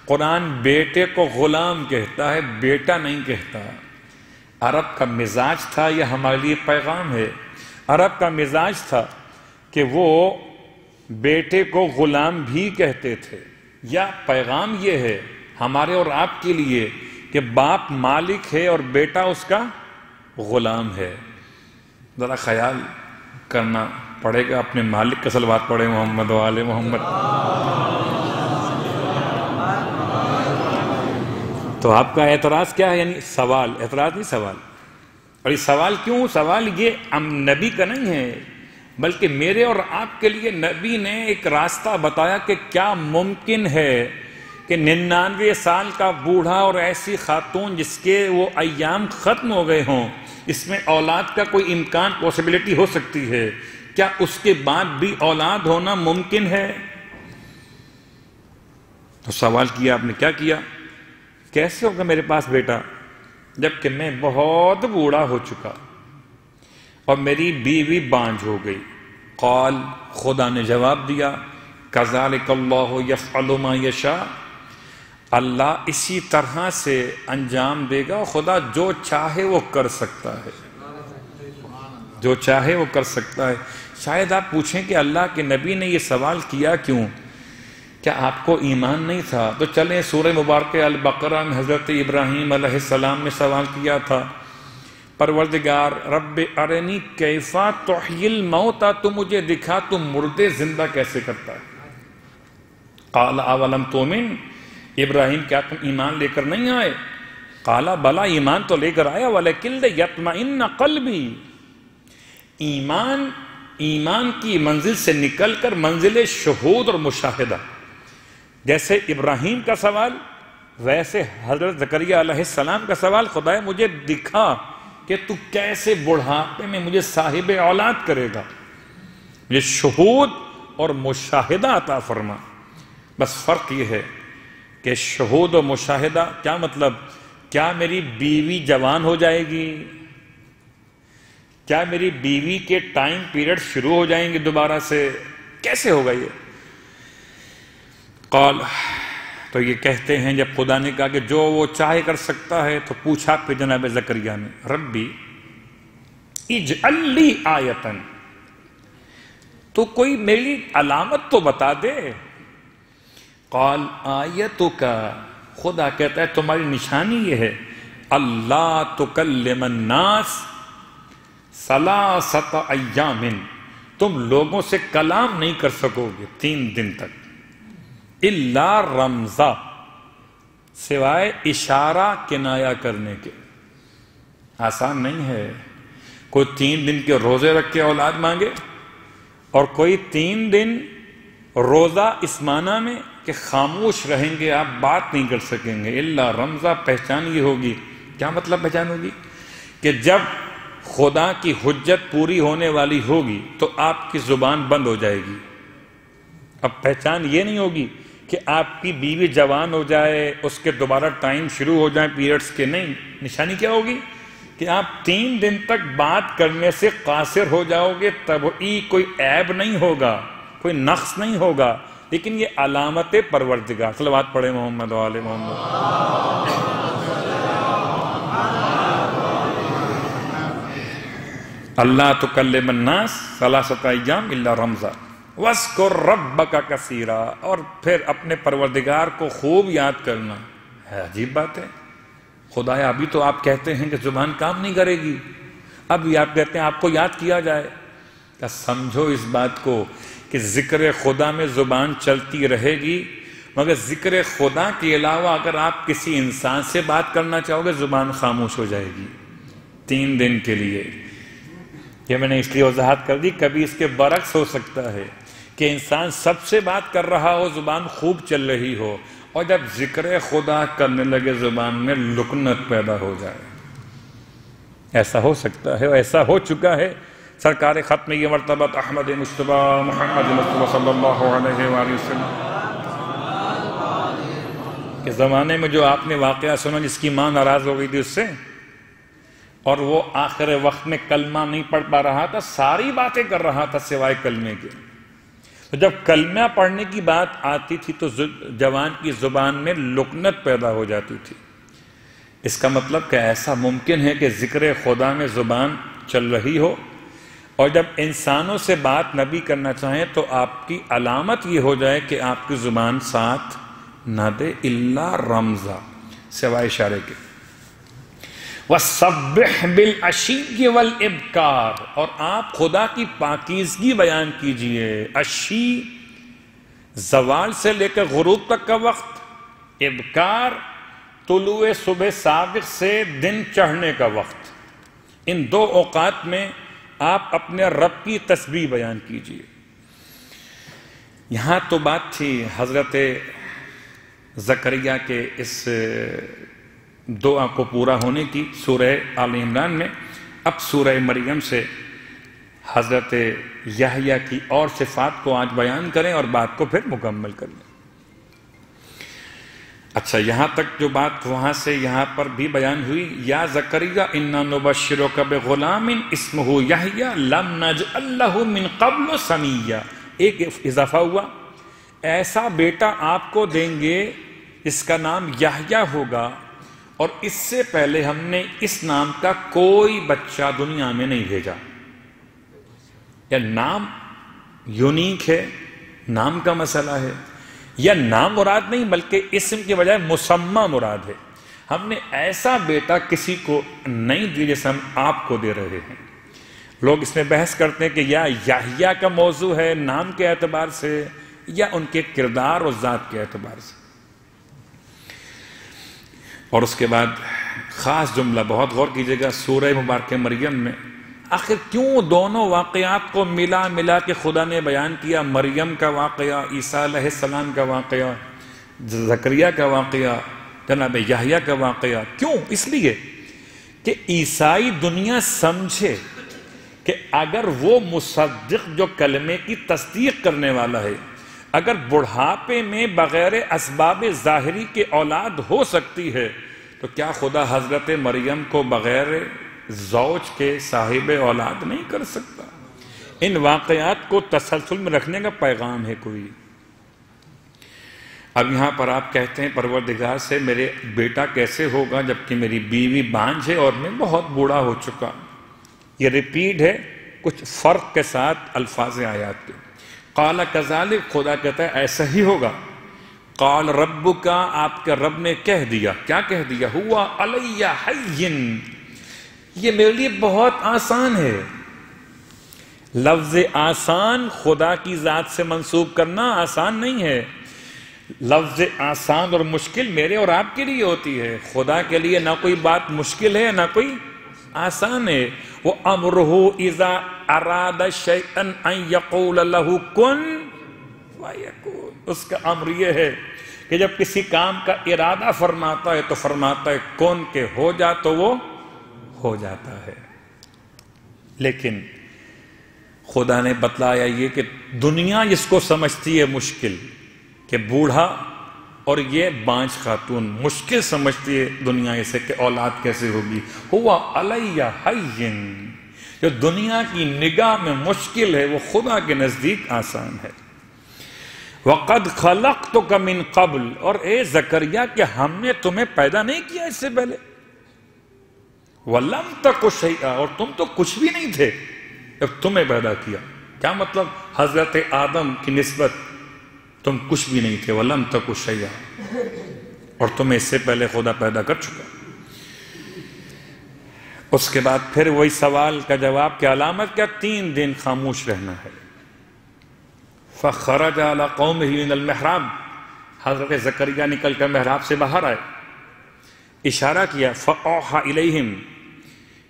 S1: قرآن بیٹے کو غلام کہتا ہے، بیٹا نہیں کہتا۔ عرب کا مزاج تھا، یہ ہمارے لیے پیغام ہے، عرب کا مزاج تھا کہ وہ بیٹے کو غلام بھی کہتے تھے، یا پیغام یہ ہے ہمارے اور آپ کے لیے کہ باپ مالک ہے اور بیٹا اس کا غلام ہے۔ ذرا خیال کرنا پڑے گا، اپنے مالک کا صلوات پڑھے، محمد و آل محمد۔ تو آپ کا اعتراض کیا ہے؟ یعنی سوال، اعتراض نہیں سوال۔ اور یہ سوال کیوں؟ سوال یہ نبی کا نہیں ہے، بلکہ میرے اور آپ کے لیے نبی نے ایک راستہ بتایا کہ کیا ممکن ہے کہ 99 سال کا بوڑھا اور ایسی خاتون جس کے وہ ایام ختم ہو گئے ہوں، اس میں اولاد کا کوئی امکان، پاسبلٹی ہو سکتی ہے، کیا اس کے بعد بھی اولاد ہونا ممکن ہے؟ تو سوال کیا آپ نے، کیا کیا؟ کیسے ہوگا میرے پاس بیٹا جبکہ میں بہت بوڑھا ہو چکا اور میری بیوی بانجھ ہو گئی؟ قال، خدا نے جواب دیا، کذالک اللہ یفعل ما یشاء، اللہ اسی طرح سے انجام دے گا، خدا جو چاہے وہ کر سکتا ہے، جو چاہے وہ کر سکتا ہے۔ شاید آپ پوچھیں کہ اللہ کے نبی نے یہ سوال کیا کیوں؟ کیا آپ کو ایمان نہیں تھا؟ تو چلیں سورہ مبارکہ البقرہ میں حضرت ابراہیم علیہ السلام نے سوال کیا تھا، پروردگار رب ارنی کیفا تحیی الموتى، تو مجھے دکھا تو مردے زندہ کیسے کرتا ہے۔ قال اولم تؤمن، ابراہیم کیا تم ایمان لے کر نہیں آئے؟ قال بلا، ایمان تو لے کر آیا، ولکن لیطمئن قلبی، ایمان کی منزل سے نکل کر منزل شہود اور مشاہدہ۔ جیسے ابراہیم کا سوال ویسے حضرت زکریا علیہ السلام کا سوال، خدائے مجھے دکھا کہ تو کیسے بڑھاپے میں مجھے صاحب اولاد کرے گا، یہ شہود اور مشاہدہ عطا فرما۔ بس فرق یہ ہے کہ شہود و مشاہدہ کیا مطلب؟ کیا میری بیوی جوان ہو جائے گی؟ کیا میری بیوی کے ٹائم پیریڈ شروع ہو جائیں گے دوبارہ سے؟ کیسے ہوگا یہ؟ قال، تو یہ کہتے ہیں جب خدا نے کہا کہ جو وہ چاہے کر سکتا ہے، تو پوچھا پھر جناب زکریا نے، ربی اجعل لی آیتن، تو کوئی میری علامت تو بتا دے۔ قال آیتک، خدا کہتا ہے تمہاری نشانی یہ ہے، اللہ تکلم الناس ثلاثۃ ایام، تم لوگوں سے کلام نہیں کر سکو گے 3 دن تک، الا رمزا، سوائے اشارہ کنایا کرنے کے۔ آسان نہیں ہے، کوئی 3 دن کے روزے رکھ کے اولاد مانگے، اور کوئی 3 دن روزہ اس معنی میں کہ خاموش رہیں گے، آپ بات نہیں کر سکیں گے۔ الا رمزا، پہچان یہ ہوگی۔ کیا مطلب پہچان ہوگی؟ کہ جب خدا کی حجت پوری ہونے والی ہوگی تو آپ کی زبان بند ہو جائے گی۔ اب پہچان یہ نہیں ہوگی کہ آپ کی بیوی جوان ہو جائے، اس کے دوبارہ ٹائم شروع ہو جائیں پیریڈز کے، نہیں۔ نشانی کیا ہوگی؟ کہ آپ 3 دن تک بات کرنے سے قاصر ہو جاؤ گے، طبعی کوئی عیب نہیں ہوگا، کوئی نقص نہیں ہوگا، لیکن یہ علامت پروردگار۔ صلوات پڑھے محمد و آل محمد۔ اللہ تکلم الناس ثلاثۃ ایام الا رمزا واذکر ربک کثیرا، اور پھر اپنے پروردگار کو خوب یاد کرنا۔ ہے عجیب بات ہے، خدایا ابھی تو آپ کہتے ہیں کہ زبان کام نہیں کرے گی، اب آپ کہتے ہیں آپ کو یاد کیا جائے۔ کیا سمجھو اس بات کو کہ ذکر خدا میں زبان چلتی رہے گی، مگر ذکر خدا کے علاوہ اگر آپ کسی انسان سے بات کرنا چاہو گے زبان خاموش ہو جائے گی 3 دن کے لیے۔ یہ میں نے اس لیے وضاحت کر دی، کبھی اس کے برعکس ہو سکتا ہے کہ انسان سب سے بات کر رہا ہو، زبان خوب چل رہی ہو، اور جب ذکر خدا کرنے لگے زبان میں لکنت پیدا ہو جائے۔ ایسا ہو سکتا ہے، اور ایسا ہو چکا ہے۔ سرکار ختم یہ مرتبہ احمد مصطفیٰ محمد مصطفیٰ صلی اللہ علیہ وآلہ وسلم کے زمانے میں جو آپ نے واقعہ سنا جس کی ماں ناراض ہو گئی تھی اس سے، اور وہ آخر وقت میں کلمہ نہیں پڑھ پا رہا تھا، ساری باتیں کر رہا تھا سوائے کلمے کے، تو جب کلمہ پڑھنے کی بات آتی تھی تو جوان کی زبان میں لکنت پیدا ہو جاتی تھی۔ اس کا مطلب کہ ایسا ممکن ہے کہ ذکر خدا میں زبان چل رہی ہو، اور جب انسانوں سے بات نبی کرنا چاہیں تو آپ کی علامت یہ ہو جائے کہ آپ کی زبان ساتھ نہ دے الا رمزا، سوائے اشارے کے۔ وَسَبِّحْ بِالْعَشِيِّ وَالْإِبْكَارِ، اور آپ خدا کی پاکیزگی بیان کیجئے۔ عشی زوال سے لے کر غروب تک کا وقت، ابکار طلوع صبح صادق سے دن چڑھنے کا وقت، ان 2 اوقات میں آپ اپنے رب کی تسبیح بیان کیجئے۔ یہاں تو بات تھی حضرت زکریا کے اس دعا کو پورا ہونے کی سورہ آل عمران میں۔ اب سورہ مریم سے حضرت یحییٰ کی اور صفات کو آج بیان کریں اور بات کو پھر مکمل کر لیں۔ اچھا، یہاں تک جو بات وہاں سے یہاں پر بھی بیان ہوئی، یا زکریا انا نبشرک بغلام اسمہ یحییٰ لم نجعل لہ من قبل سمیہ، ایک اضافہ ہوا، ایسا بیٹا آپ کو دیں گے جس کا نام یحییٰ ہوگا، اور اس سے پہلے ہم نے اس نام کا کوئی بچہ دنیا میں نہیں بھیجا۔ یا نام یونیک ہے، نام کا مسئلہ ہے، یا نام مراد نہیں بلکہ اسم کے بجائے مسمى مراد ہے۔ ہم نے ایسا بیٹا کسی کو نہیں دیا جیسے ہم آپ کو دے رہے ہیں۔ لوگ اس میں بحث کرتے ہیں کہ یا یحییٰ کا موضوع ہے نام کے اعتبار سے، یا ان کے کردار اور ذات کے اعتبار سے۔ اور اس کے بعد خاص جملہ بہت غور کیجئے گا، سورہ مبارکہ مریم میں آخر کیوں دونوں واقعات کو ملا کے خدا نے بیان کیا؟ مریم کا واقعہ، عیسیٰ علیہ السلام کا واقعہ، زکریا کا واقعہ، جناب یحییٰ کا واقعہ. کیوں؟ اس لیے کہ عیسائی دنیا سمجھے کہ اگر وہ مصدق جو کلمے کی تصدیق کرنے والا ہے، اگر بڑھاپے میں بغیر اسباب ظاہری کے اولاد ہو سکتی ہے تو کیا خدا حضرت مریم کو بغیر زوج کے صاحب اولاد نہیں کر سکتا؟ ان واقعات کو تسلسل میں رکھنے کا پیغام ہے کوئی. اب یہاں پر آپ کہتے ہیں پروردگار سے میرے بیٹا کیسے ہوگا جبکہ میری بیوی بانجھ ہے اور میں بہت بوڑھا ہو چکا. یہ ریپیٹ ہے کچھ فرق کے ساتھ الفاظ آیات کے. قال کذالک، خدا کہتا ہے ایسا ہی ہوگا. قال ربک، آپ کے رب نے کہہ دیا. کیا کہہ دیا؟ ہوا علی حین، یہ میرے لیے بہت آسان ہے. لفظ آسان خدا کی ذات سے منسوب کرنا آسان نہیں ہے. لفظ آسان اور مشکل میرے اور آپ کے لیے ہوتی ہے. خدا کے لیے نہ کوئی بات مشکل ہے نہ کوئی آسان ہے. وہ امرہ اذا اراد شیئا ان یقول له کن فیکون. اس کا امر یہ ہے کہ جب کسی کام کا ارادہ فرماتا ہے تو فرماتا ہے کن کے ہو جا تو وہ ہو جاتا ہے. لیکن خدا نے بتلایا یہ کہ دنیا اس کو سمجھتی ہے مشکل، کہ بوڑھا اور یہ بانجھ خاتون مشکل سمجھتی ہے دنیا اسے کہ اولاد کیسے ہوگی. ہوا علی حین، جو دنیا کی نگاہ میں مشکل ہے وہ خدا کے نزدیک آسان ہے. وَقَدْ خَلَقْتُكَ مِن قَبْلِ، اور اے زکریا کہ ہم نے تمہیں پیدا نہیں کیا اس سے پہلے. وَلَمْ تَكُ شَيْئًا، اور تم تو کچھ بھی نہیں تھے جب تمہیں پیدا کیا. کیا مطلب؟ حضرت آدم کی نسبت تم کچھ بھی نہیں تھے. وَلَمْ تَكُ شَيْئًا، اور تمہیں اس سے پہلے خدا پیدا کر چکا. اس کے بعد پھر وہی سوال کا جواب کہ علامت کیا؟ 3 دن خاموش رہنا ہے. فَخَرَجَ عَلَىٰ قَوْمِهِ مِنَ الْمِحْرَابِ، حضرت زکریا نکل کر محراب سے باہر آئے. اشارہ کیا فَأَوْحَىٰ إِلَيْهِمْ،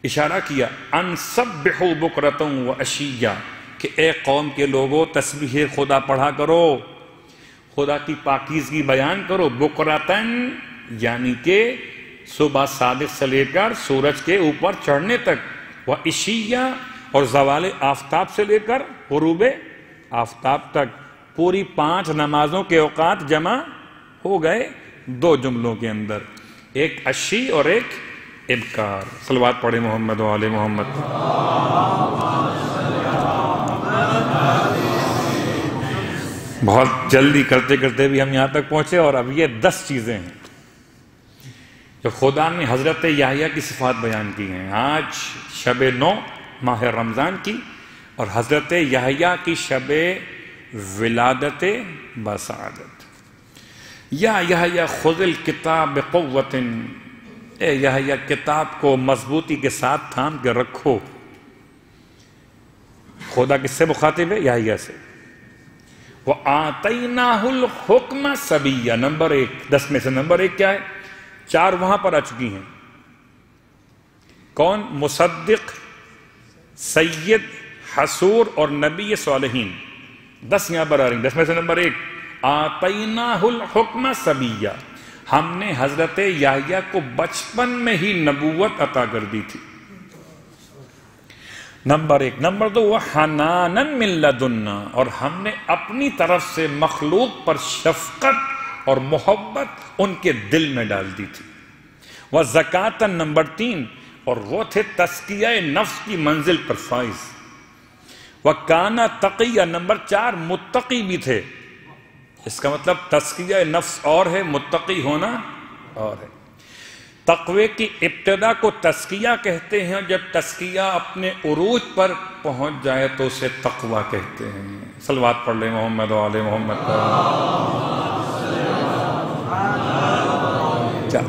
S1: اشارہ کیا أَن سَبِّحُوا بُكْرَةً وَعَشِيًّا، کہ اے قوم کے لوگوں تسبیح خدا پڑھا کرو، خدا کی پاکیزگی بیان کرو. بکرتن یعنی کہ صبح صادق سے لے کر سورج کے اوپر چڑھنے تک، وعشیہ اور زوال آفتاب سے لے کر غروب آفتاب تک. پوری 5 نمازوں کے اوقات جمع ہو گئے 2 جملوں کے اندر، ایک عشی اور ایک ابکار. صلوات پڑھیں محمد و آل محمد. بہت جلدی کرتے کرتے بھی ہم یہاں تک پہنچے، اور اب یہ 10 چیزیں ہیں جو خدا نے حضرت یحییٰ کی صفات بیان کی ہیں. آج شب 9 ماہ رمضان کی، اور حضرت یحییٰ کی شب ولادت بسعادت. یا یحییٰ خذ الکتاب بقوت، اے یحییٰ کتاب کو مضبوطی کے ساتھ تھام کے رکھو. خدا کس سے مخاطب ہے؟ یحییٰ سے. وَآتَيْنَاهُ الْحُكْمَ صَبِيًّا، نمبر 1، 10 میں سے نمبر 1 کیا ہے؟ 4 وہاں پر آ چکی ہیں. کون؟ مصدق، سید، حصور اور نبی صالحین. 10 یہاں پر آ رہی ہیں. 10 میں سے نمبر 1، آتَيْنَاهُ الْحُكْمَ صَبِيًّا، ہم نے حضرت یحییٰ کو بچپن میں ہی نبوت عطا کر دی تھی. نمبر 1. نمبر 2، وَحَنَانًا مِن لَدُنَّا، اور ہم نے اپنی طرف سے مخلوق پر شفقت اور محبت ان کے دل میں ڈال دی تھی. وَزَكَاةً، نمبر 3، اور وہ تھے تزکیہ نفس کی منزل پر فائز. وَكَانَ تَقِيًّا، نمبر 4، متقی بھی تھے. اس کا مطلب تزکیہ نفس اور ہے، متقی ہونا اور ہے. تقوی کی ابتدا کو تزکیہ کہتے ہیں، جب تزکیہ اپنے عروج پر پہنچ جائے تو اسے تقوی کہتے ہیں. صلوات پڑھ لیں محمد و آل محمد.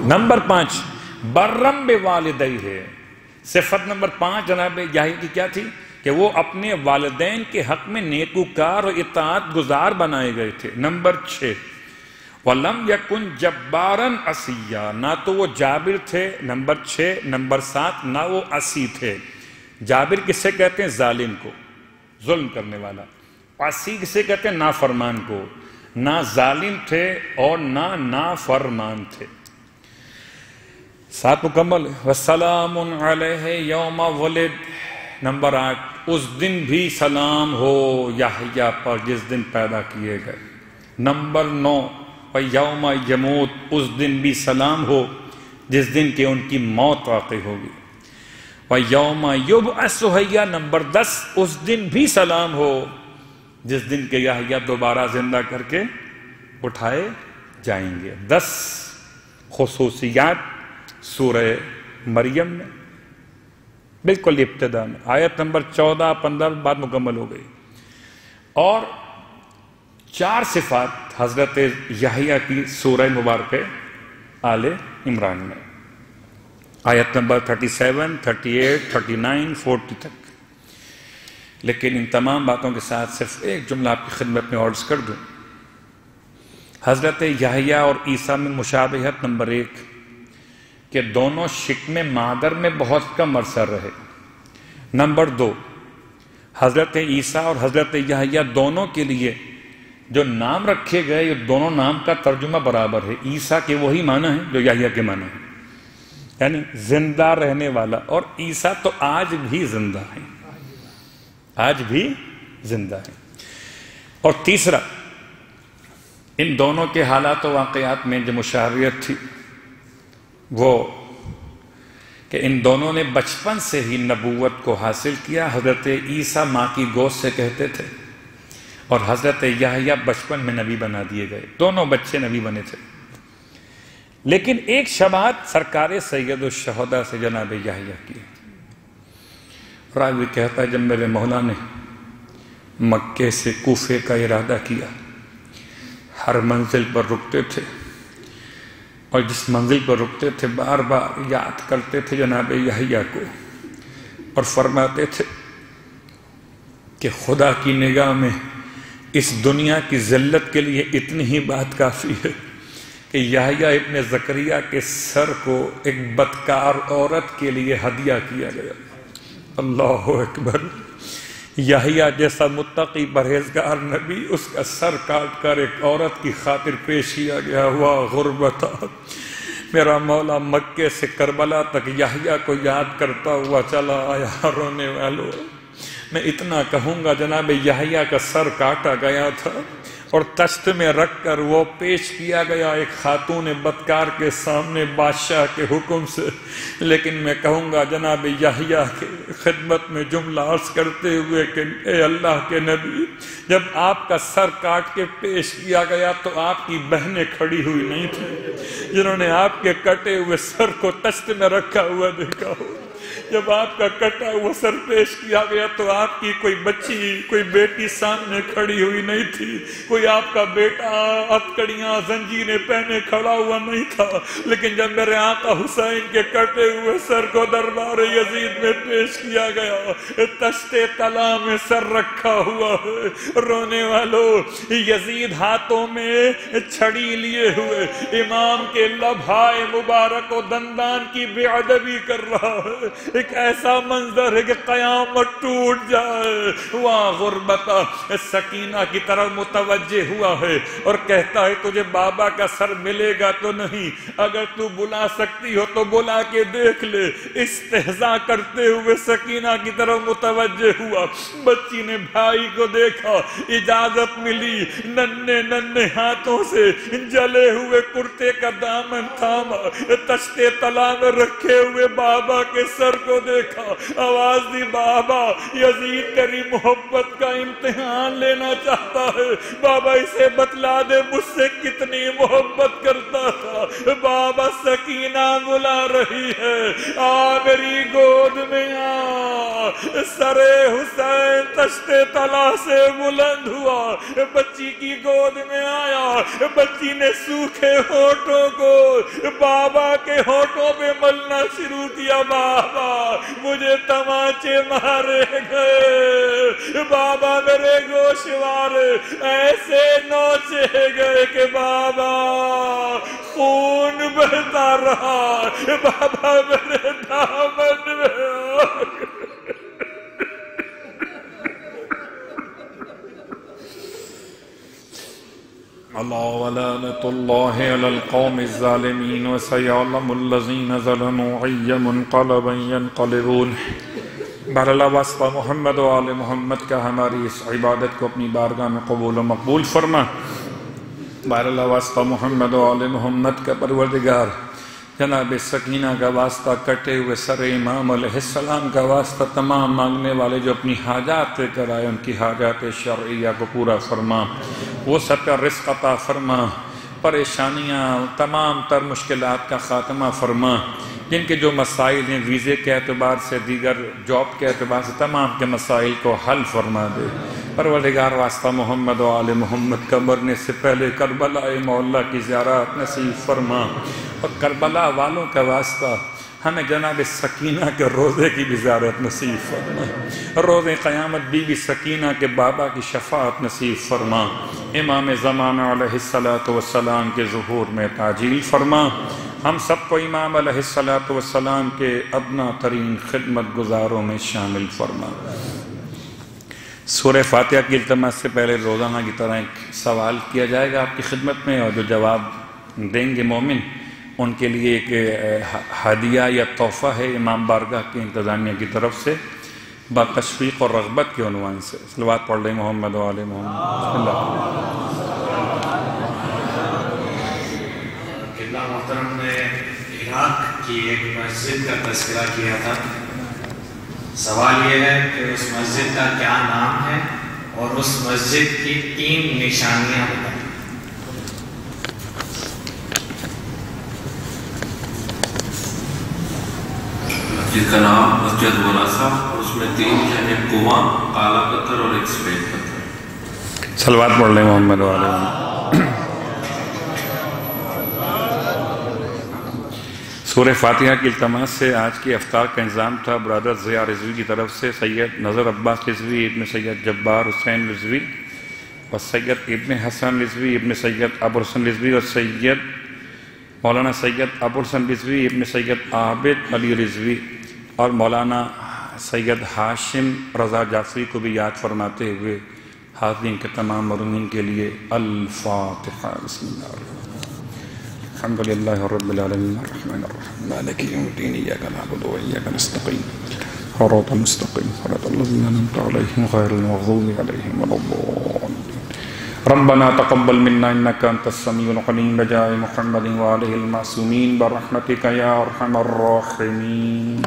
S1: نمبر 5، برم بوالدیہ. صفت نمبر 5 جناب یحییٰ کی کیا تھی؟ کہ وہ اپنے والدین کے حق میں نیکوکار اور اطاعت گزار بنائے گئے تھے. نمبر 6، وَلَمْ يَكُنْ جَبَّارًا عَصِيًّا، نہ تو وہ جابر تھے. نمبر 6. نمبر 7، نہ وہ عصی تھے. جابر کس سے کہتے ہیں؟ ظالم کو، ظلم کرنے والا. عصی کس سے کہتے ہیں؟ نافرمان کو. نہ ظالم تھے اور نہ نافرمان تھے. 7 مکمل. وَسَلَامٌ عَلَيْهِ يَوْمَ وُلِدَ. نمبر 8 اس دن بھی سلام ہو یحییٰ پر جس دن پیدا کیے گئے. نمبر 9 وَيَوْمَ يَمُوتُ. اس دن بھی سلام ہو جس دن کہ ان کی موت واقع ہوگی. وَيَوْمَ يُبْعَثُ حَيًّا. نمبر 10 اس دن بھی سلام ہو جس دن کہ یحییٰ دوبارہ زندہ کر کے اٹھائے جائیں گے. 10 خصوصیات سورہ مریم میں بالکل ابتدا میں. آیت نمبر 14 15 بعد مکمل ہو گئی. اور 4 صفات حضرت یحییٰ کی سورہ مبارکہ آل عمران میں. آیت نمبر 37 38 39 40 تک. لیکن ان تمام باتوں کے ساتھ صرف ایک جملہ آپ کی خدمت میں عرض کر دوں. حضرت یحییٰ اور عیسیٰ میں مشابہت نمبر 1 کہ دونوں شکم مادر میں بہت کم عرصہ رہے. نمبر 2 حضرت عیسیٰ اور حضرت یحییٰ دونوں کے لیے جو نام رکھے گئے یہ دونوں نام کا ترجمہ برابر ہے. عیسیٰ کے وہی معنی ہیں جو یحییٰ کے معنی ہیں، یعنی زندہ رہنے والا. اور عیسیٰ تو آج بھی زندہ ہیں، آج بھی زندہ ہیں. اور تیسرا ان دونوں کے حالات و واقعات میں جو مشابہت تھی وہ کہ ان دونوں نے بچپن سے ہی نبوت کو حاصل کیا. حضرت عیسیٰ ماں کی گود سے کہتے تھے اور حضرت یحییٰ بچپن میں نبی بنا دیے گئے. دونوں بچے نبی بنے تھے. لیکن ایک شباہت سرکار سید الشہداء سے جناب یحییٰ کی. راوی کہتا ہے جب میرے مولا نے مکے سے کوفے کا ارادہ کیا ہر منزل پر رکتے تھے اور جس منزل پر رکتے تھے بار بار یاد کرتے تھے جناب یحییٰ کو اور فرماتے تھے کہ خدا کی نگاہ میں اس دنیا کی ذلت کے لیے اتنی ہی بات کافی ہے کہ یحییٰ ابن زکریا کے سر کو ایک بدکار عورت کے لیے ہدیہ کیا گیا. اللہ اکبر. یحییٰ جیسا متقی پرہیزگار نبی اس کا سر کاٹ کر ایک عورت کی خاطر پیش کیا گیا. واہ غربتا. میرا مولا مکے سے کربلا تک یحییٰ کو یاد کرتا ہوا چلا آیا. رونے والوں میں اتنا کہوں گا جناب یحییٰ کا سر کاٹا گیا تھا اور تشت میں رکھ کر وہ پیش کیا گیا ایک خاتون بدکار کے سامنے بادشاہ کے حکم سے. لیکن میں کہوں گا جناب یحییٰ کے خدمت میں جملہ عرض کرتے ہوئے کہ اے اللہ کے نبی جب آپ کا سر کاٹ کے پیش کیا گیا تو آپ کی بہنیں کھڑی ہوئی نہیں تھیں جنہوں نے آپ کے کٹے ہوئے سر کو تشت میں رکھا ہوا دیکھا ہو. جب آپ کا کٹا ہوا سر پیش کیا گیا تو آپ کی کوئی بچی کوئی بیٹی سامنے کھڑی ہوئی نہیں تھی. کوئی آپ کا بیٹا ہتکڑیاں زنجیریں پہنے کھڑا ہوا نہیں تھا. لیکن جب میرے آقا حسین کے کٹے ہوئے سر کو دربار یزید میں پیش کیا گیا تشت طلا میں سر رکھا ہوا ہے. رونے والوں یزید ہاتھوں میں چھڑی لیے ہوئے امام کے لبھائے مبارک و دندان کی بے ادبی کر رہا ہے. ایک ایسا منظر ہے کہ قیامت ٹوٹ جائے. وہاں غربتا سکینہ کی طرف متوجہ ہوا ہے اور کہتا ہے تجھے بابا کا سر ملے گا تو نہیں, اگر تو بلا سکتی ہو تو بلا کے دیکھ لے. استہزاء کرتے ہوئے سکینہ کی طرف متوجہ ہوا. بچی نے بھائی کو دیکھا, اجازت ملی, ننھے ننھے ہاتھوں سے جلے ہوئے کرتے کا دامن تھاما, تشتے طلا میں رکھے ہوئے بابا کے سر کو دیکھا. آواز دی بابا یزید تیری محبت کا امتحان لینا چاہتا ہے. بابا اسے بتلا دے مجھ سے کتنی محبت کرتا تھا. بابا سکینہ بلا رہی ہے, آ میری گود میں آ. سر حسین تشتے طلا سے بلند ہوا, بچی کی گود میں آیا. بچی نے سوکھے ہونٹوں کو بابا کے ہونٹوں پہ ملنا شروع کیا. بابا مجھے تماچے مارے گئے, بابا میرے گوشوارے ایسے نوچے گئے کہ بابا خون بہتا رہا. بابا میرے دامن میں ألا ولعنة الله على القوم الظالمين وسيعلم الذين ظلموا أي منقلب ينقلبون۔ بہرحال واسطہ محمد و آل محمد کا ہماری اس عبادت کو اپنی بارگاہ میں قبول و مقبول فرما۔ بہرحال واسطہ محمد و آل محمد کا پروردگار، جناب سکینہ کا واسطہ، کٹے ہوئے سر امام علیہ السلام کا واسطہ، تمام مانگنے والے جو اپنی حاجات لے کر آئے ان کی حاجات شرعیہ کو پورا فرما، وہ سب کا رزق عطا فرما، پریشانیاں تمام تر مشکلات کا خاتمہ فرما، جن کے جو مسائل ہیں ویزے کے اعتبار سے، دیگر جاب کے اعتبار سے، تمام کے مسائل کو حل فرما دے۔ پروردگار واسطہ محمد و آل محمد کا مرنے سے پہلے کربلا مولا کی زیارت نصیب فرما، اور کربلا والوں کا واسطہ ہمیں جناب سکینہ کے روزے کی بھی زیارت نصیب فرما، روز قیامت بی بی سکینہ کے بابا کی شفاعت نصیب فرما، امام زمانہ علیہ السلام کے ظہور میں تعجیل فرما، ہم سب کو امام علیہ السلام کے ادنا ترین خدمت گزاروں میں شامل فرما۔ سورہ فاتحہ کی التماس سے پہلے روزانہ کی طرح ایک سوال کیا جائے گا آپ کی خدمت میں، اور جو جواب دیں گے مومن ان کے لیے ایک ہدیہ یا تحفہ ہے امام بارگاہ کی انتظامیہ کی طرف سے، بتشویق اور رغبت کے عنوان سے۔ صلوات پڑھ لیں محمد و آل محمد۔
S2: قبلہ محترم نے عراق کی ایک مسجد کا تذکرہ کیا تھا، سوال یہ ہے کہ اس مسجد کا کیا نام ہے اور اس مسجد کی 3 نشانیاں بتائیں۔
S3: مسجد کا نام مسجد ورثہ، اور اس میں 3 ہیں، کنواں، کالا پتھر اور ایک سفید پتھر۔
S1: صلوات پڑھ لیں محمد و آل محمد۔ سورہ فاتحہ کی التماس سے آج کی افطار کا انتظام تھا برادر ضیاء رضوی کی طرف سے، سید نظر عباس رضوی ابن سید جبار حسین رضوی، اور سید ابن حسن رضوی ابن سید ابو الحسن رضوی، اور سید مولانا سید ابو الحسن رضوی ابن سید عابد علی رضوی، اور مولانا سید ہاشم رضا جعفری کو بھی یاد فرماتے ہوئے حاضرین کے تمام مرحومین کے لیے الفاتحہ۔ بسم اللہ الرحمن الرحیم۔ الحمد للہ رب العالمین الرحمن الرحیم مالک یوم الدین ایاک نعبد و ایاک نستعین صراط المستقیم صراط الذین انعمت علیہم غیر المغضوب علیہم ولا الضالین۔ ربنا تقبل منا انک انت السمیع العلیم بجاہ محمد وآلہ المعصومین برحمتک یا ارحم الراحمین۔